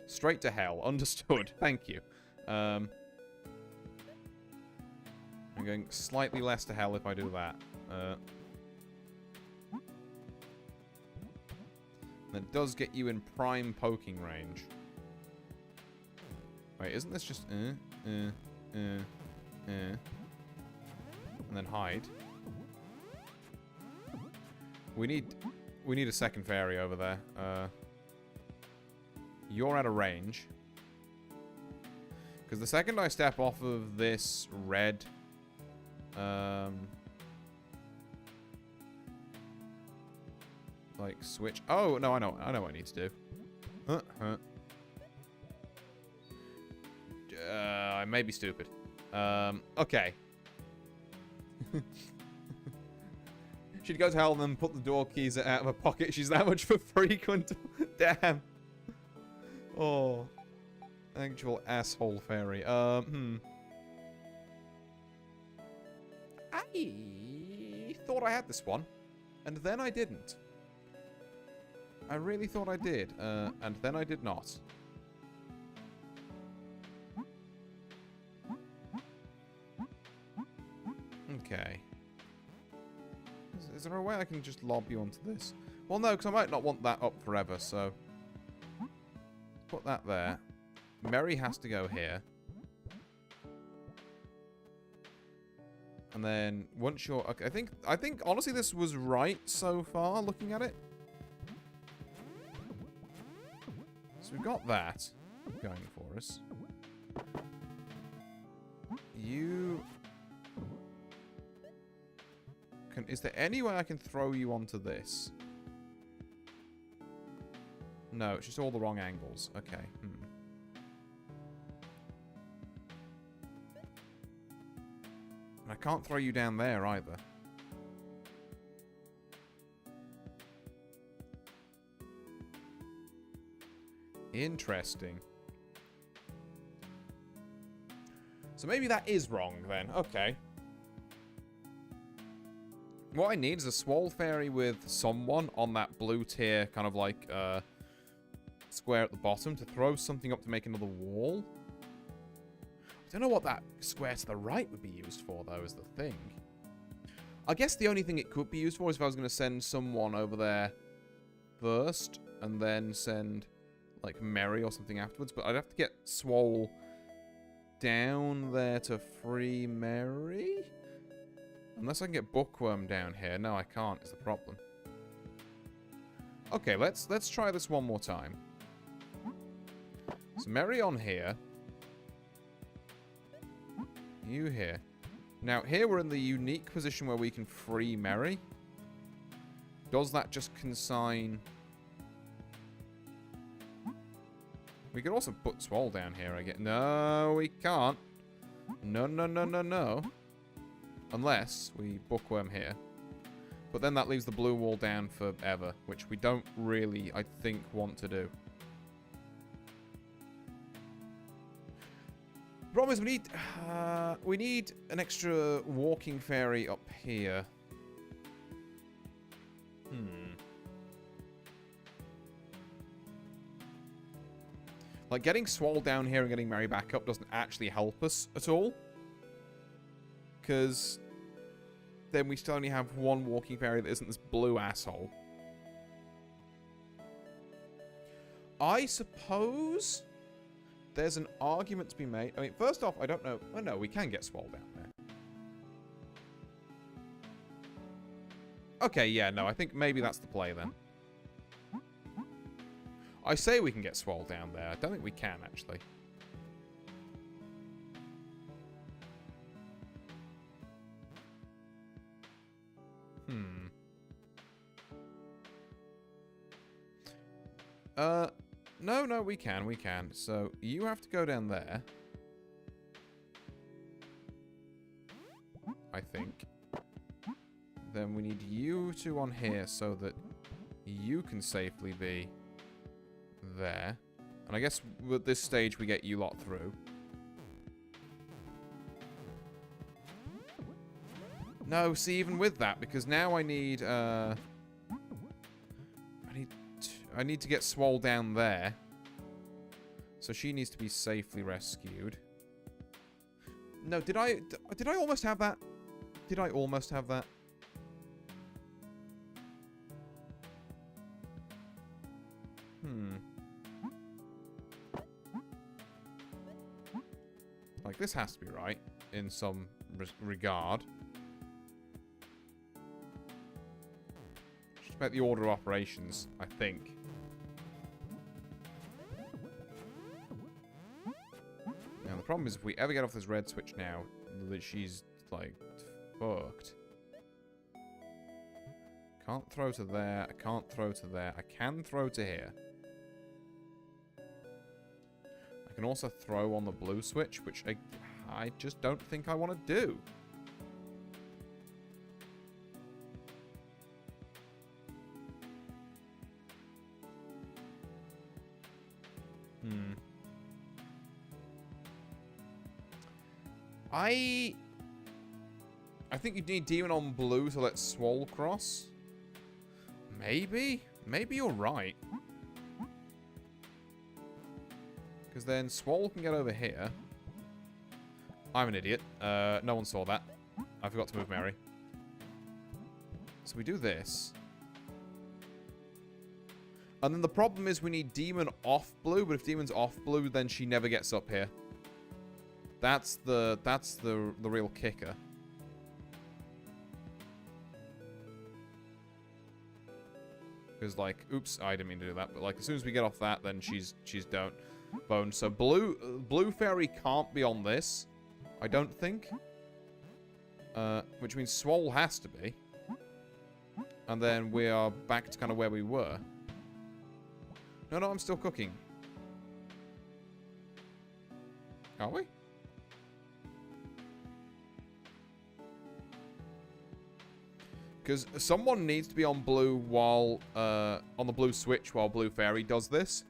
Straight to hell. Understood. Thank you. I'm going slightly less to hell if I do that. That does get you in prime poking range. Wait, isn't this just and then hide? We need a second fairy over there. You're out of range. Because the second I step off of this red, like switch. Oh no, I know what I need to do. I may be stupid. Okay. She'd go to hell and then put the door keys out of her pocket. She's that much for frequent. Damn. Oh. Actual asshole fairy. I thought I had this one. And then I didn't. I really thought I did. And then I did not. Okay. Is there a way I can just lob you onto this? Well, no, because I might not want that up forever, so... Put that there. Mary has to go here. And then, once you're... Okay, I think, honestly, this was right so far, looking at it. So we've got that going for us. You... Is there any way I can throw you onto this? No, it's just all the wrong angles. Okay. And I can't throw you down there either. Interesting. So maybe that is wrong then. Okay. What I need is a Swole Fairy with someone on that blue tier, kind of like, square at the bottom to throw something up to make another wall. I don't know what that square to the right would be used for, though, is the thing. I guess the only thing it could be used for is if I was going to send someone over there first, and then send, like, Mary or something afterwards, but I'd have to get Swole down there to free Mary? Unless I can get Bookworm down here. No, I can't, is the problem. Okay, let's try this one more time. So Mary on here. You here. Now, here we're in the unique position where we can free Mary. Does that just consign... We could also put Swole down here again. No, we can't. No, no, no, no, no. Unless we Bookworm here. But then that leaves the blue wall down forever, which we don't really, I think, want to do. The problem is we need an extra walking fairy up here. Like, getting Swole down here and getting Mary back up doesn't actually help us at all. because then we still only have one walking fairy that isn't this blue asshole. I suppose there's an argument to be made. I mean, first off, I don't know. Oh, no, we can get Swole down there. Okay, yeah, no, I think maybe that's the play then. I say we can get Swole down there. I don't think we can, actually. No, we can. So, you have to go down there. I think. Then we need you two on here so that you can safely be there. And I guess with this stage we get you lot through. No, see, even with that, because now I need, I need to get Swole down there. So she needs to be safely rescued. No, did I almost have that? Did I almost have that? Like, this has to be right, in some regard. Just about the order of operations, I think. Now, the problem is, if we ever get off this red switch now, that she's, like, fucked. Can't throw to there, I can't throw to there, I can throw to here. I can also throw on the blue switch, which I just don't think I want to do. I think you need demon on blue to let Swole cross. Maybe? Maybe you're right. Because then Swole can get over here. I'm an idiot. No one saw that. I forgot to move Mary. So we do this. And then the problem is we need demon off blue, but if demon's off blue, then she never gets up here. That's the real kicker. Because, like, oops, I didn't mean to do that. But, like, as soon as we get off that, then she's don't bone. So blue fairy can't be on this, I don't think. Which means Swole has to be. And then we are back to kind of where we were. No, I'm still cooking. Are we? Because someone needs to be on blue while, on the blue switch while blue fairy does this.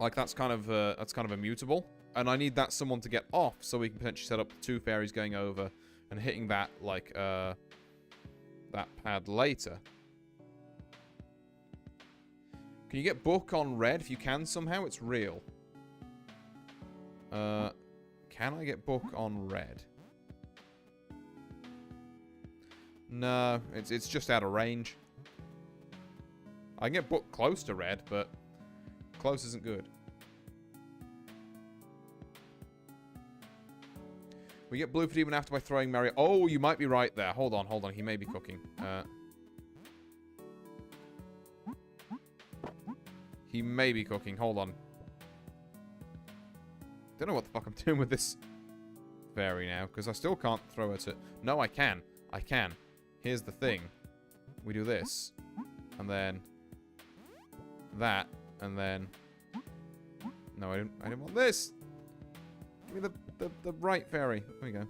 Like, that's kind of immutable. And I need that someone to get off so we can potentially set up two fairies going over and hitting that, like, that pad later. Can you get book on red? If you can somehow, it's real. Can I get book on red? No, it's just out of range. I can get book close to red, but close isn't good. We get blue for demon after by throwing Mario. Oh, you might be right there. Hold on. He may be cooking. He may be cooking. Hold on. Don't know what the fuck I'm doing with this fairy now, because I still can't throw it at... No, I can. Here's the thing. We do this. And then... that. And then... No, I didn't want this! Give me the right fairy. There we go.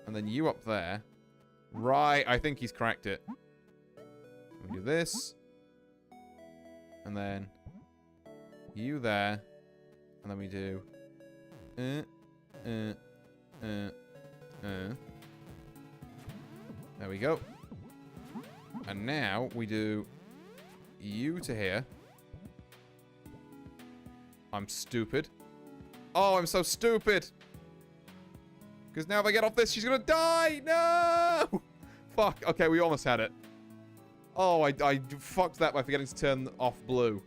And then you up there. Right, I think he's cracked it. We do this. And then... you there. And then we do... There we go. And now we do you to here. I'm stupid. Oh, I'm so stupid. Because now if I get off this, she's going to die. No! Fuck. Okay, we almost had it. Oh, I fucked that by forgetting to turn off blue.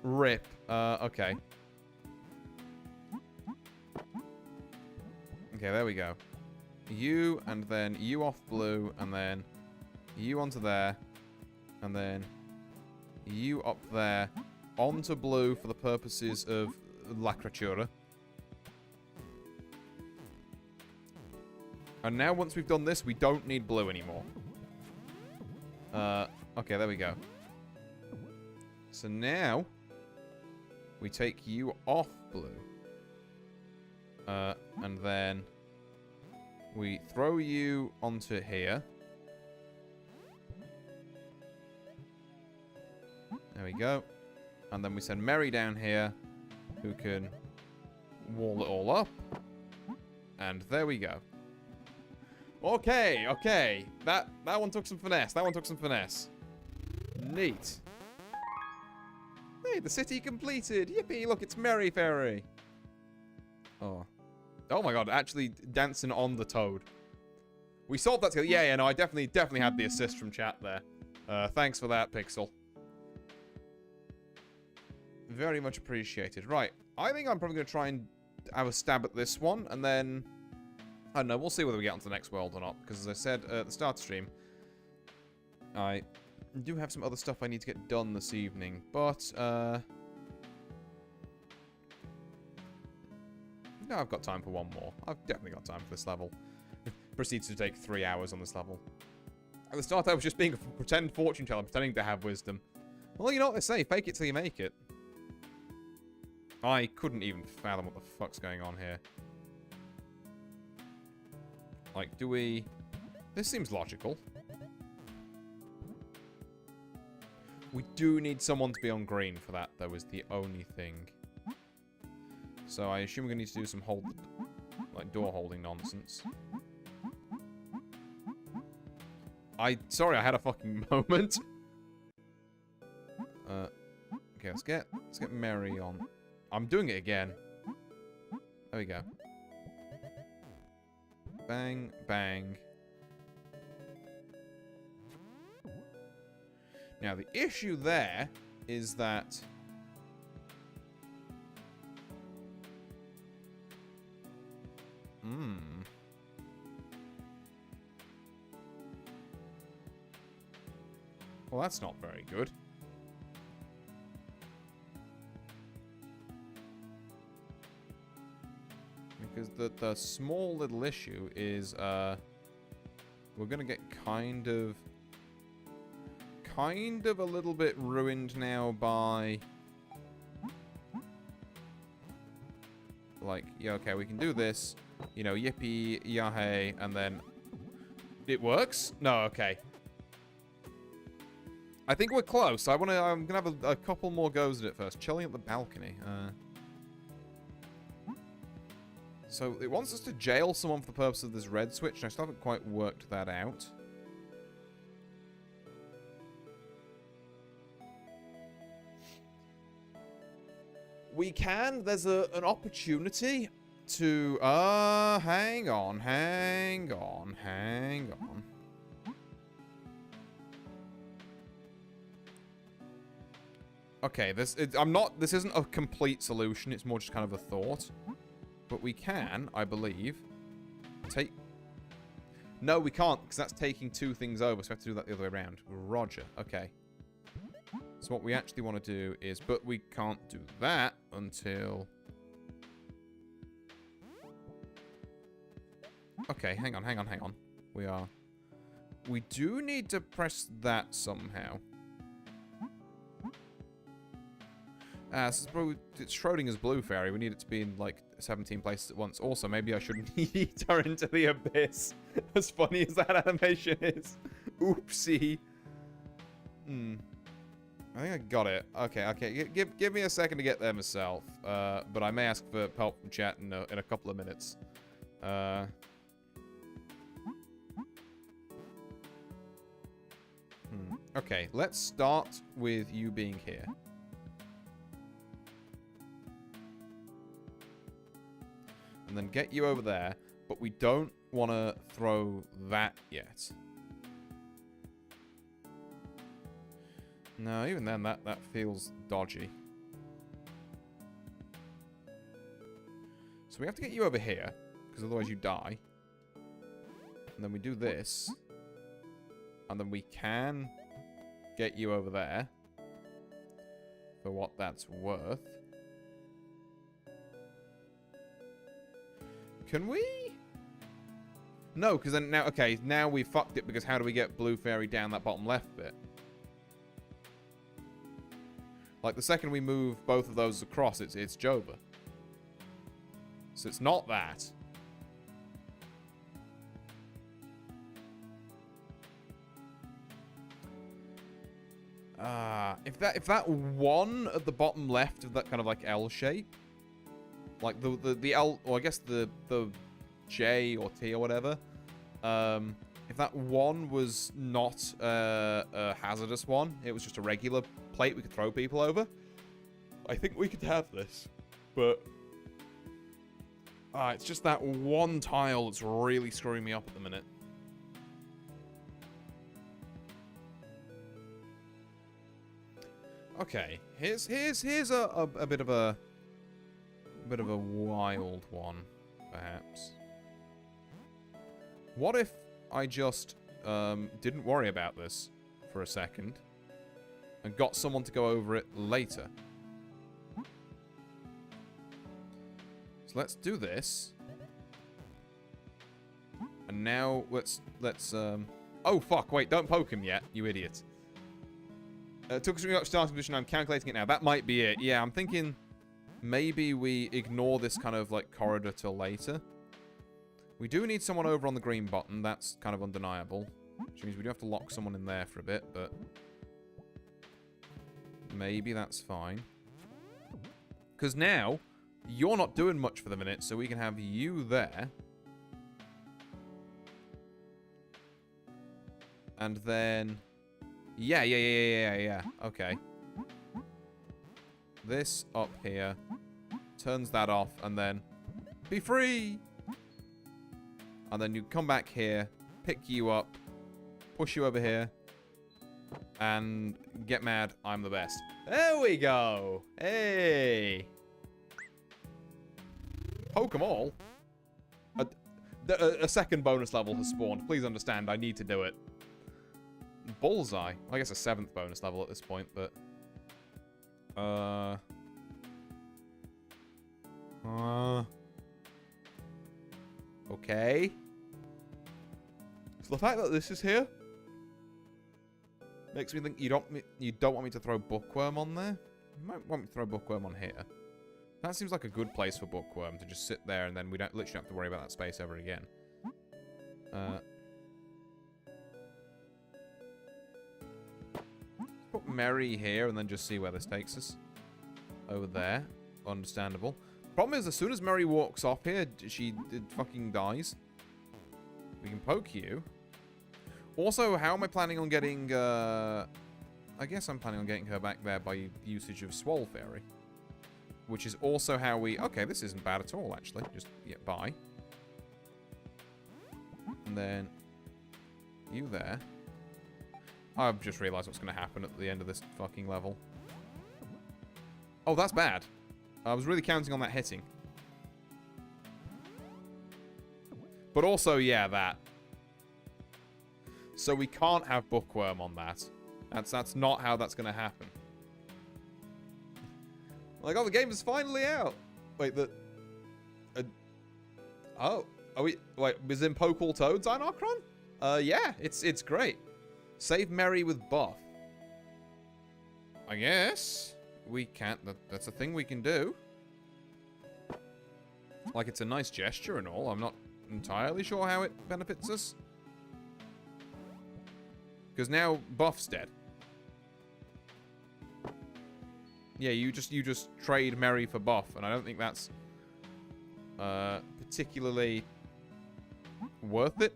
Rip. Okay. Okay, there we go. You, and then you off blue, and then you onto there, and then you up there, onto blue for the purposes of La Creatura. And now once we've done this, we don't need blue anymore. Okay, there we go. So now, we take you off blue. And then we throw you onto here. There we go. And then we send Mary down here, who can wall it all up. And there we go. Okay, okay. That one took some finesse. That one took some finesse. Neat. Hey, the city completed. Yippee, look, it's Merry Fairy. Oh. Oh my god, actually dancing on the toad. We solved that together. Yeah, no, I definitely had the assist from chat there. Thanks for that, Pixel. Very much appreciated. Right, I think I'm probably going to try and have a stab at this one, and then... I don't know, we'll see whether we get onto the next world or not, because as I said at the start of the stream, I do have some other stuff I need to get done this evening, but, no, I've got time for one more. I've definitely got time for this level. Proceeds to take 3 hours on this level. At the start, I was just being a pretend fortune teller, pretending to have wisdom. Well, you know what they say, fake it till you make it. I couldn't even fathom what the fuck's going on here. Like, do we... This seems logical. We do need someone to be on green for that, though, is the only thing. So I assume we're going to need to do some door holding nonsense. Sorry, I had a fucking moment. Okay, let's get Mary on. I'm doing it again. There we go. Bang, bang. Now, the issue there is that... Well, that's not very good. Because the small little issue is, we're gonna get kind of a little bit ruined now by, like, yeah, okay, we can do this, you know, yippee, yahey, and then it works? No, okay. I think we're close. I'm gonna have a couple more goes at it first. Chilling at the balcony. So it wants us to jail someone for the purpose of this red switch, and I still haven't quite worked that out. We can. There's an opportunity to... hang on. Okay, this isn't a complete solution. It's more just kind of a thought. But we can, I believe, take... No, we can't, because that's taking two things over, so we have to do that the other way around. Roger. Okay. So what we actually want to do is... But we can't do that until... Okay, hang on. We do need to press that somehow. So it's Schrodinger's Blue Fairy. We need it to be in, like, 17 places at once. Also, maybe I shouldn't eat her into the abyss. As funny as that animation is. Oopsie. I think I got it. Okay. Give me a second to get there myself. But I may ask for help from chat in a couple of minutes. Okay, let's start with you being here. And then get you over there. But we don't want to throw that yet. No, even then, that feels dodgy. So we have to get you over here, because otherwise you die. And then we do this. And then we can get you over there. For what that's worth. Can we? No, because then now, okay, now we fucked it, because how do we get Blue Fairy down that bottom left bit? Like, the second we move both of those across, it's Jova. So it's not that. If that one at the bottom left of that kind of like L shape, like the L, or I guess the J or T or whatever, if that one was not a hazardous one, it was just a regular plate we could throw people over, I think we could have this. But it's just that one tile that's really screwing me up at the minute. Okay, here's a bit of a wild one, perhaps. What if I just didn't worry about this for a second and got someone to go over it later? So let's do this. And now let's oh fuck, wait, don't poke him yet, you idiot. Took us to the starting position, I'm calculating it now. That might be it. Yeah, I'm thinking maybe we ignore this kind of like corridor till later. We do need someone over on the green button, that's kind of undeniable. Which means we do have to lock someone in there for a bit, but maybe that's fine. Because now, you're not doing much for the minute, so we can have you there. And then... Yeah. Okay. This up here. Turns that off, and then... Be free! And then you come back here, pick you up, push you over here, and get mad, I'm the best. There we go! Hey! Poke 'em all. A second bonus level has spawned. Please understand, I need to do it. Bullseye. I guess a 7th bonus level at this point, but... Okay. So the fact that this is here makes me think you don't want me to throw Bookworm on there. You might want me to throw Bookworm on here. That seems like a good place for Bookworm to just sit there, and then we don't literally have to worry about that space ever again. Put Mary here and then just see where this takes us. Over there. Understandable. Problem is, as soon as Mary walks off here, she fucking dies. We can poke you. Also, how am I planning on getting, I guess I'm planning on getting her back there by usage of Swole Fairy. Which is also how we... Okay, this isn't bad at all, actually. Just get by. And then... You there. I've just realised what's going to happen at the end of this fucking level. Oh, that's bad. I was really counting on that hitting. But also, yeah, that. So we can't have Bookworm on that. That's not how that's going to happen. Like, oh, the game is finally out. Wait, oh, are we... Wait, was in Poke All Toads on Archron? Yeah, it's great. Save Mary with buff. I guess we can't... That's a thing we can do. Like, it's a nice gesture and all. I'm not entirely sure how it benefits us. Because now Buff's dead. Yeah, you just trade Mary for Buff, and I don't think that's particularly worth it.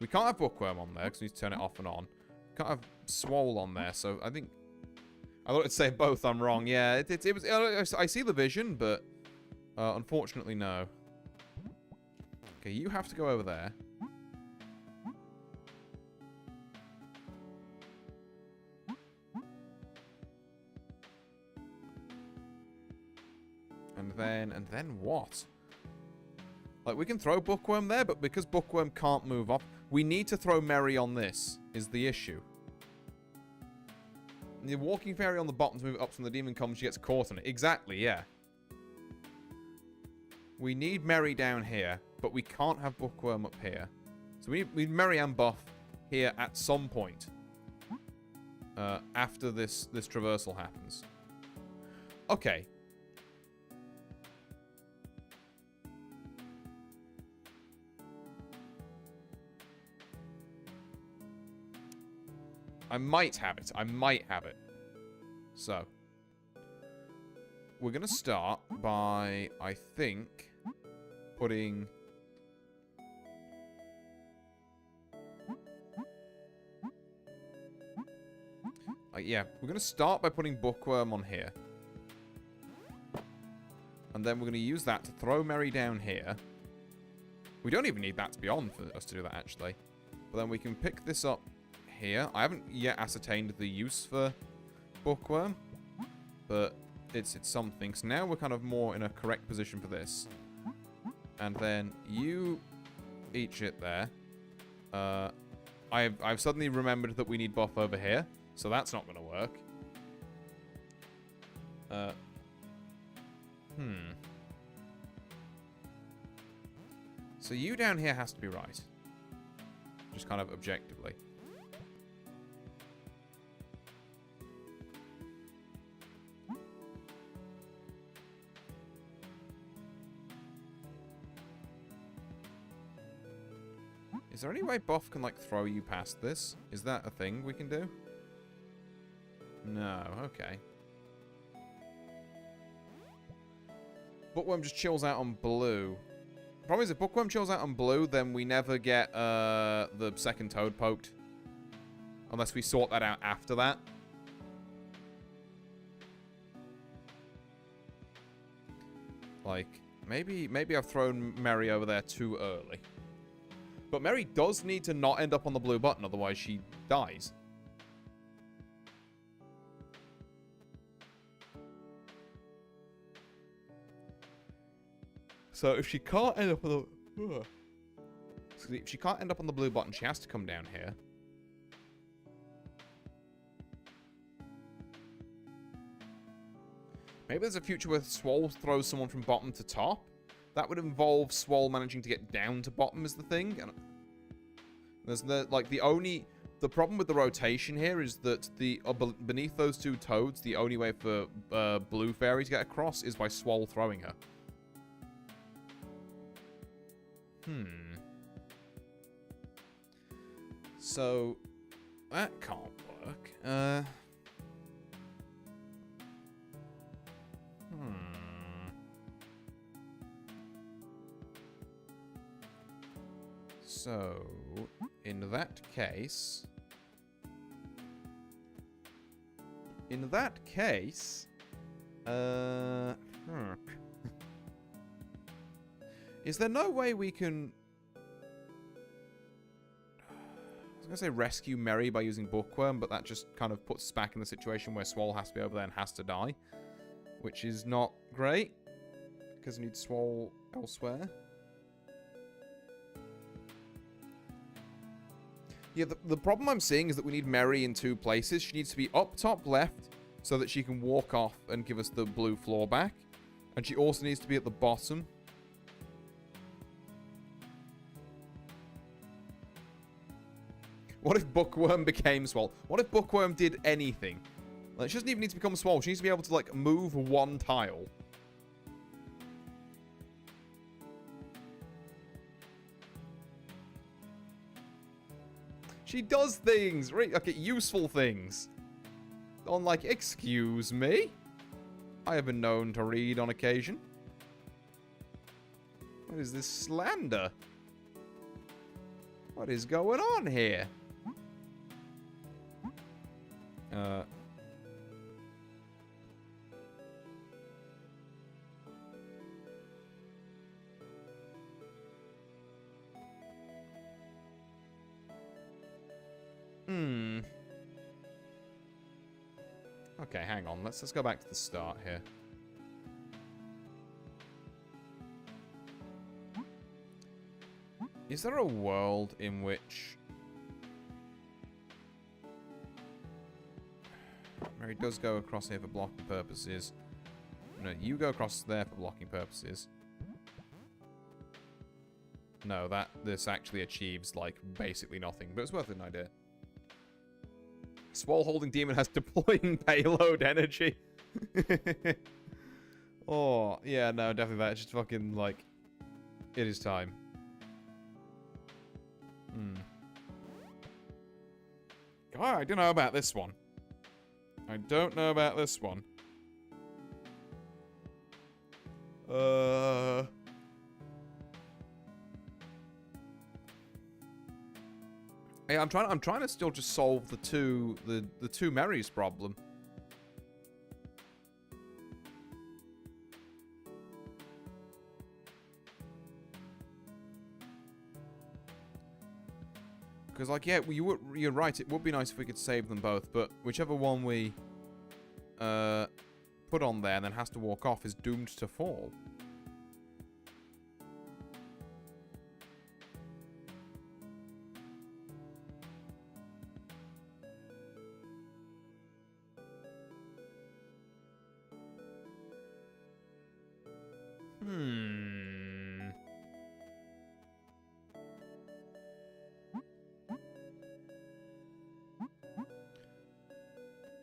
We can't have Bookworm on there because we need to turn it off and on. Can't have Swole on there, so I think... I thought it'd say both. I'm wrong. Yeah, it was. I see the vision, but unfortunately, no. Okay, you have to go over there. And then what? Like, we can throw Bookworm there, but because Bookworm can't move off, we need to throw Merry on this, is the issue. The walking fairy on the bottom to move it up, so when the demon comes, she gets caught on it. Exactly, yeah. We need Merry down here, but we can't have Bookworm up here. So we need Merry and Buff here at some point. After this traversal happens. Okay. I might have it. I might have it. So. We're going to start by, I think, putting... yeah, we're going to start by putting Bookworm on here. And then we're going to use that to throw Merry down here. We don't even need that to be on for us to do that, actually. But then we can pick this up here. I haven't yet ascertained the use for Bookworm, but it's something. So now we're kind of more in a correct position for this. And then you eat it there. I've suddenly remembered that we need Buff over here, so that's not going to work. So you down here has to be right. Just kind of objectively. Is there any way Buff can, like, throw you past this? Is that a thing we can do? No, okay. Bookworm just chills out on blue. Problem is, if Bookworm chills out on blue, then we never get the second toad poked. Unless we sort that out after that. Like, maybe I've thrown Merry over there too early. But Merry does need to not end up on the blue button, otherwise she dies. So if she can't end up on the... if she can't end up on the blue button, she has to come down here. Maybe there's a future where Swole throws someone from bottom to top. That would involve Swole managing to get down to bottom is the thing. And there's the problem with the rotation here is that beneath those two toads, the only way for Blue Fairy to get across is by Swole throwing her. So that can't work. So, in that case... is there no way we can... I was going to say rescue Merry by using Bookworm, but that just kind of puts us back in the situation where Swole has to be over there and has to die. Which is not great, because we need Swole elsewhere. Yeah, the problem I'm seeing is that we need Merry in two places. She needs to be up top left so that she can walk off and give us the blue floor back. And she also needs to be at the bottom. What if Bookworm became Swole? What if Bookworm did anything? Like, she doesn't even need to become Swole. She needs to be able to, like, move one tile. She does things, right? Okay, useful things. On, like, excuse me? I have been known to read on occasion. What is this slander? What is going on here? Okay, hang on. Let's go back to the start here. Is there a world in which Mary does go across here for blocking purposes? No, you go across there for blocking purposes. No, this actually achieves, like, basically nothing, but it's worth an idea. Swole holding demon has deploying payload energy. Oh, yeah, no, definitely that. It's just fucking, like, it is time. God, I don't know about this one. I don't know about this one. Yeah, I'm trying to still just solve the two Marys problem. Because, like, yeah, you're right. It would be nice if we could save them both, but whichever one we put on there and then has to walk off is doomed to fall.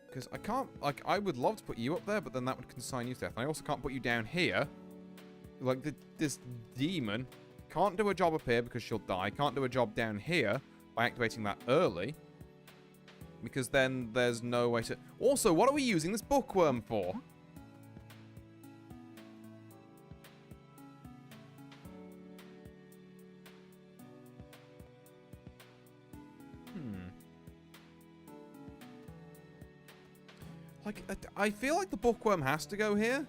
Because I can't, like, I would love to put you up there, but then that would consign you to death. And I also can't put you down here. Like, this demon can't do a job up here because she'll die. Can't do a job down here by activating that early. Because then there's no way to... Also, what are we using this bookworm for? Like, I feel like the bookworm has to go here.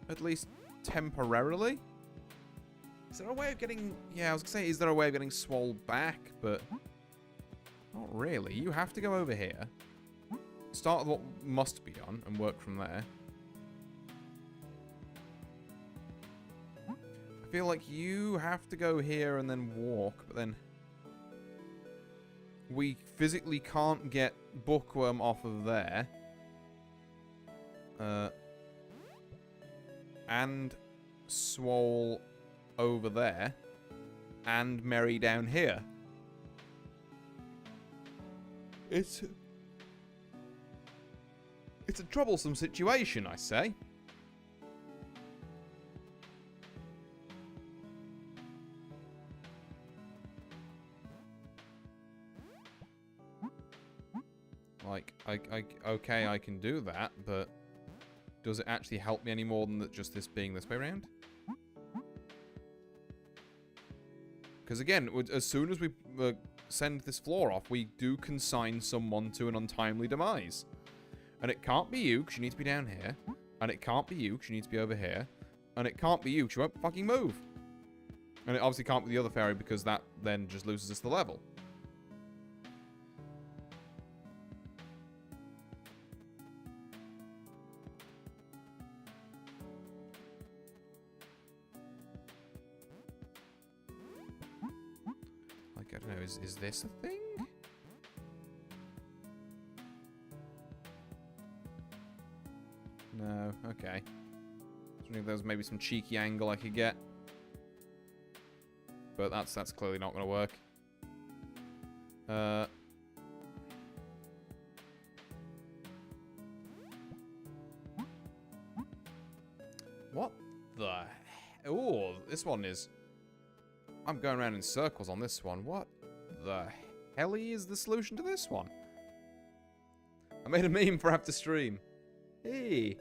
At least temporarily. Is there a way of getting... Yeah, I was going to say, is there a way of getting Swole back? But not really. You have to go over here. Start with what must be done and work from there. I feel like you have to go here and then walk, but then... We physically can't get Bookworm off of there. And Swole over there. And Merry down here. It's a troublesome situation, I say. Like, okay, I can do that, but does it actually help me any more than just this being this way around? Because again, as soon as we send this floor off, we do consign someone to an untimely demise. And it can't be you, because you need to be down here. And it can't be you, because you need to be over here. And it can't be you, because you won't fucking move. And it obviously can't be the other fairy, because that then just loses us the level. Like, I don't know, is this a thing? No, okay. I was wondering if there was maybe some cheeky angle I could get. But that's clearly not going to work. What the... Oh, this one is... I'm going around in circles on this one. What the hell is the solution to this one? I made a meme for after stream. Hey.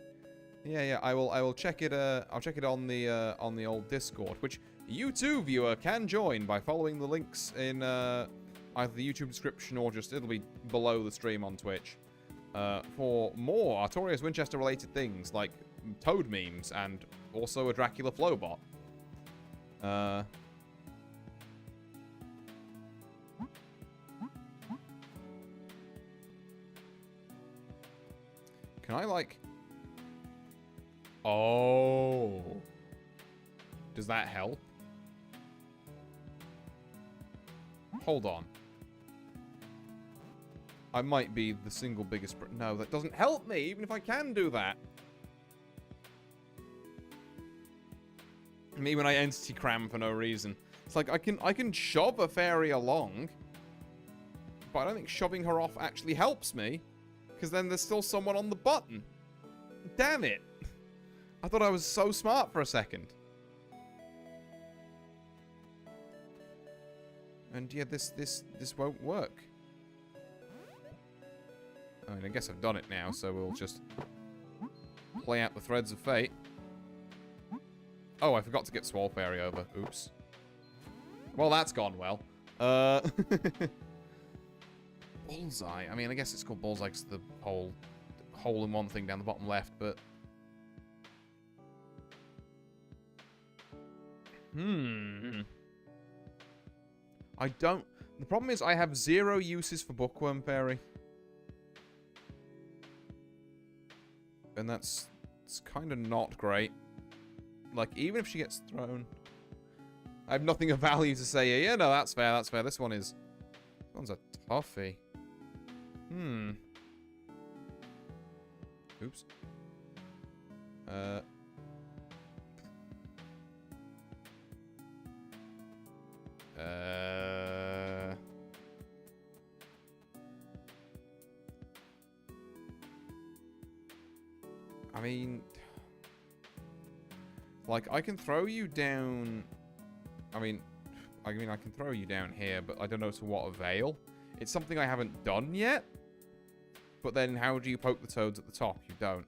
Yeah, I will check it. I'll check it on the old Discord, which you too, viewer, can join by following the links in either the YouTube description or just it'll be below the stream on Twitch for more Artorias Winchester related things like Toad memes and also a Dracula Flowbot. Can I, like... Oh. Does that help? Hold on. I might be the single biggest... No, that doesn't help me, even if I can do that. Me when I entity cram for no reason. It's like, I can shove a fairy along, but I don't think shoving her off actually helps me, because then there's still someone on the button. Damn it. I thought I was so smart for a second. And yeah, this won't work. I mean, I guess I've done it now, so we'll just play out the threads of fate. Oh, I forgot to get Swole Fairy over. Oops. Well, that's gone well. Bullseye. I mean, I guess it's called Bullseye because the hole in one thing down the bottom left, but... I don't... The problem is I have 0 uses for Bookworm Fairy. And it's kind of not great. Like, even if she gets thrown... I have nothing of value to say here. Yeah, no, that's fair, that's fair. This one's a toughie. Oops. I mean, like, I can throw you down. I mean, I can throw you down here, but I don't know to what avail. It's something I haven't done yet. But then, how do you poke the toads at the top? You don't.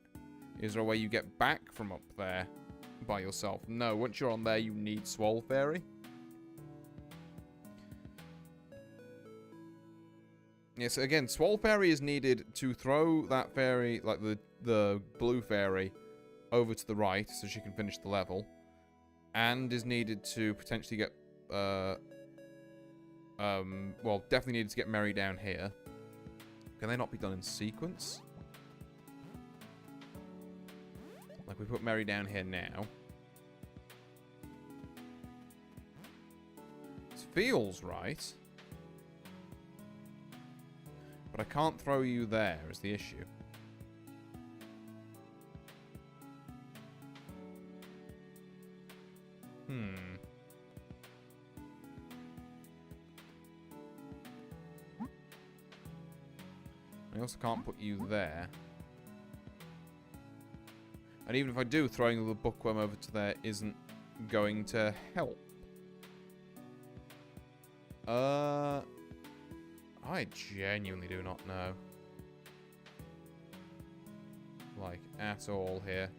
Is there a way you get back from up there by yourself? No. Once you're on there, you need Swole Fairy. Yeah, so again, Swole Fairy is needed to throw that fairy, like the blue fairy, over to the right so she can finish the level. And is needed to potentially get, well, definitely needed to get Mary down here. Can they not be done in sequence? Like, we put Mary down here now. It feels right. But I can't throw you there, is the issue. I also can't put you there. And even if I do, throwing the bookworm over to there isn't going to help. I genuinely do not know. Like, at all here.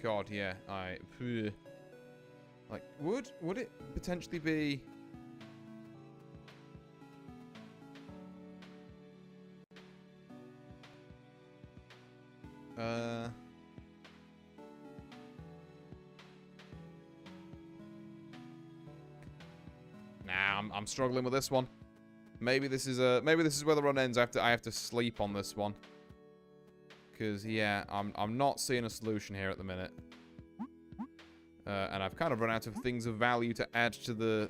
God, yeah, like, would it potentially be... Nah, I'm struggling with this one. Maybe this is where the run ends. I have to sleep on this one. Because, yeah, I'm not seeing a solution here at the minute. And I've kind of run out of things of value to add to the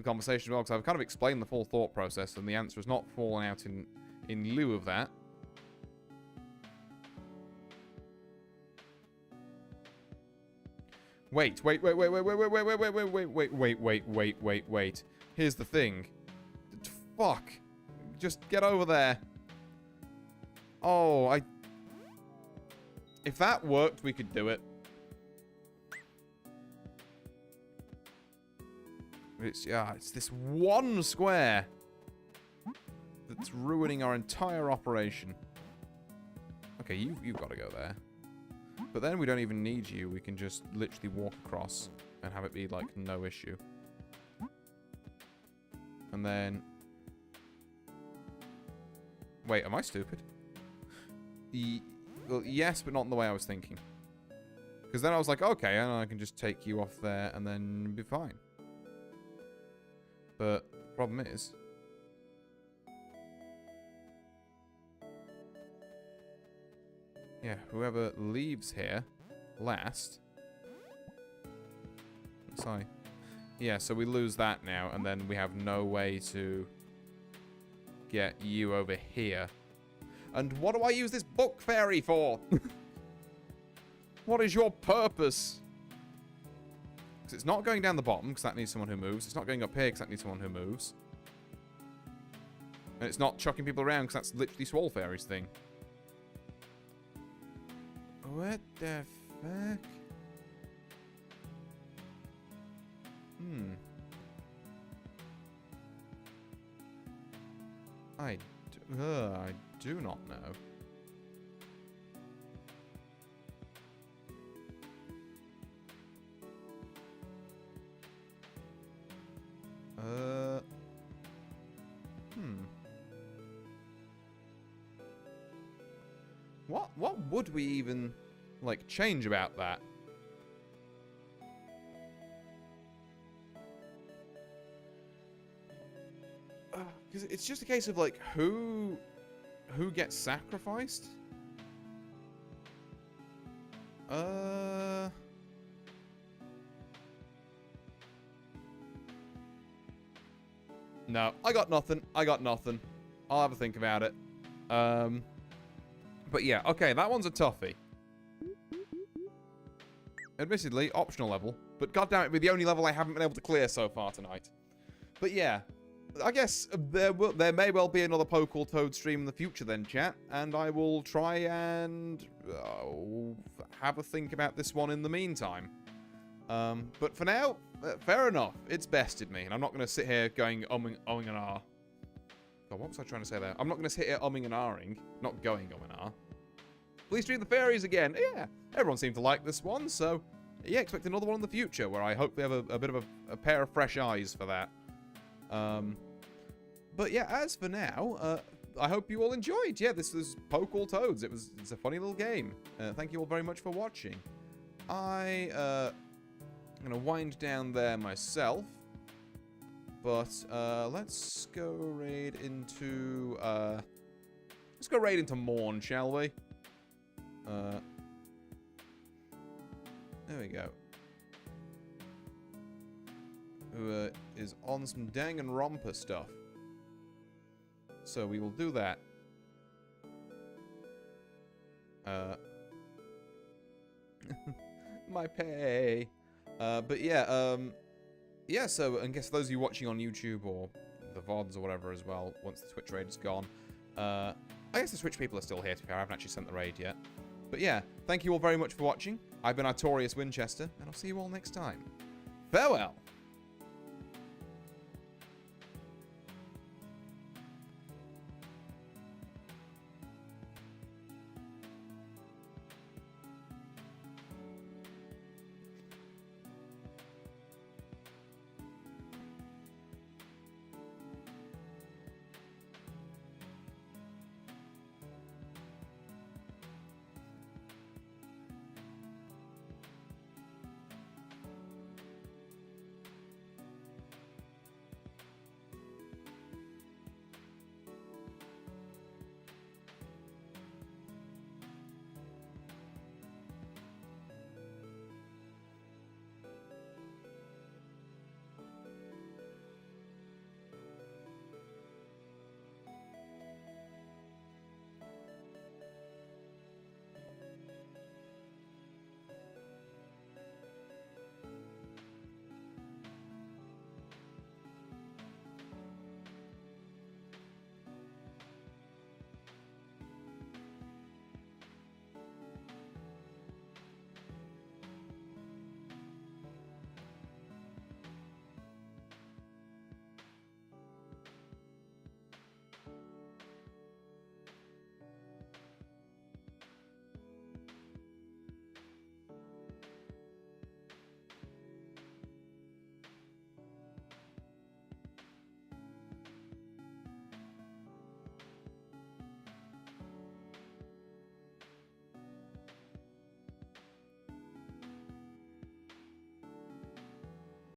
conversation as well, because I've kind of explained the full thought process, and the answer has not fallen out in lieu of that. Wait. Here's the thing. Fuck. Just get over there. Oh, if that worked, we could do it. It's this one square that's ruining our entire operation. Okay, you've got to go there. But then we don't even need you. We can just literally walk across and have it be, like, no issue. And then... Wait, am I stupid? well, yes, but not in the way I was thinking. Because then I was like, okay, I can just take you off there and then be fine. But the problem is... yeah, whoever leaves here last... sorry. Yeah, so we lose that now, and then we have no way to get you over here. And what do I use this book fairy for? What is your purpose? Because it's not going down the bottom, because that needs someone who moves. It's not going up here, because that needs someone who moves. And it's not chucking people around, because that's literally Swole Fairy's thing. What the fuck? I do not know. What would we even, like, change about that? Because it's just a case of, like, who gets sacrificed? No, I got nothing. I'll have a think about it. But yeah, okay, that one's a toughie. Admittedly, optional level, but goddammit, it'd be the only level I haven't been able to clear so far tonight. But yeah, I guess there may well be another Pokeable Toad stream in the future then, chat, and I will try and have a think about this one in the meantime. But for now, fair enough. It's bested me, and I'm not going to sit here going umming and ah. God, what was I trying to say there? I'm not going to sit here umming and ahhing, not going and ah. Please stream the fairies again. Yeah, everyone seemed to like this one, so yeah, expect another one in the future where I hope we have a bit of a pair of fresh eyes for that. But yeah, as for now, I hope you all enjoyed. Yeah, this was Pokeable Toads. It's a funny little game. Thank you all very much for watching. I'm gonna wind down there myself, but let's go raid into Morn, shall we? There we go. Who is on some Danganronpa stuff. So we will do that. My pay. But yeah, yeah, so I guess those of you watching on YouTube or the VODs or whatever as well, once the Twitch raid is gone, I guess the Twitch people are still here, to be fair. I haven't actually sent the raid yet. But yeah, thank you all very much for watching. I've been Artorius Winchester, and I'll see you all next time. Farewell!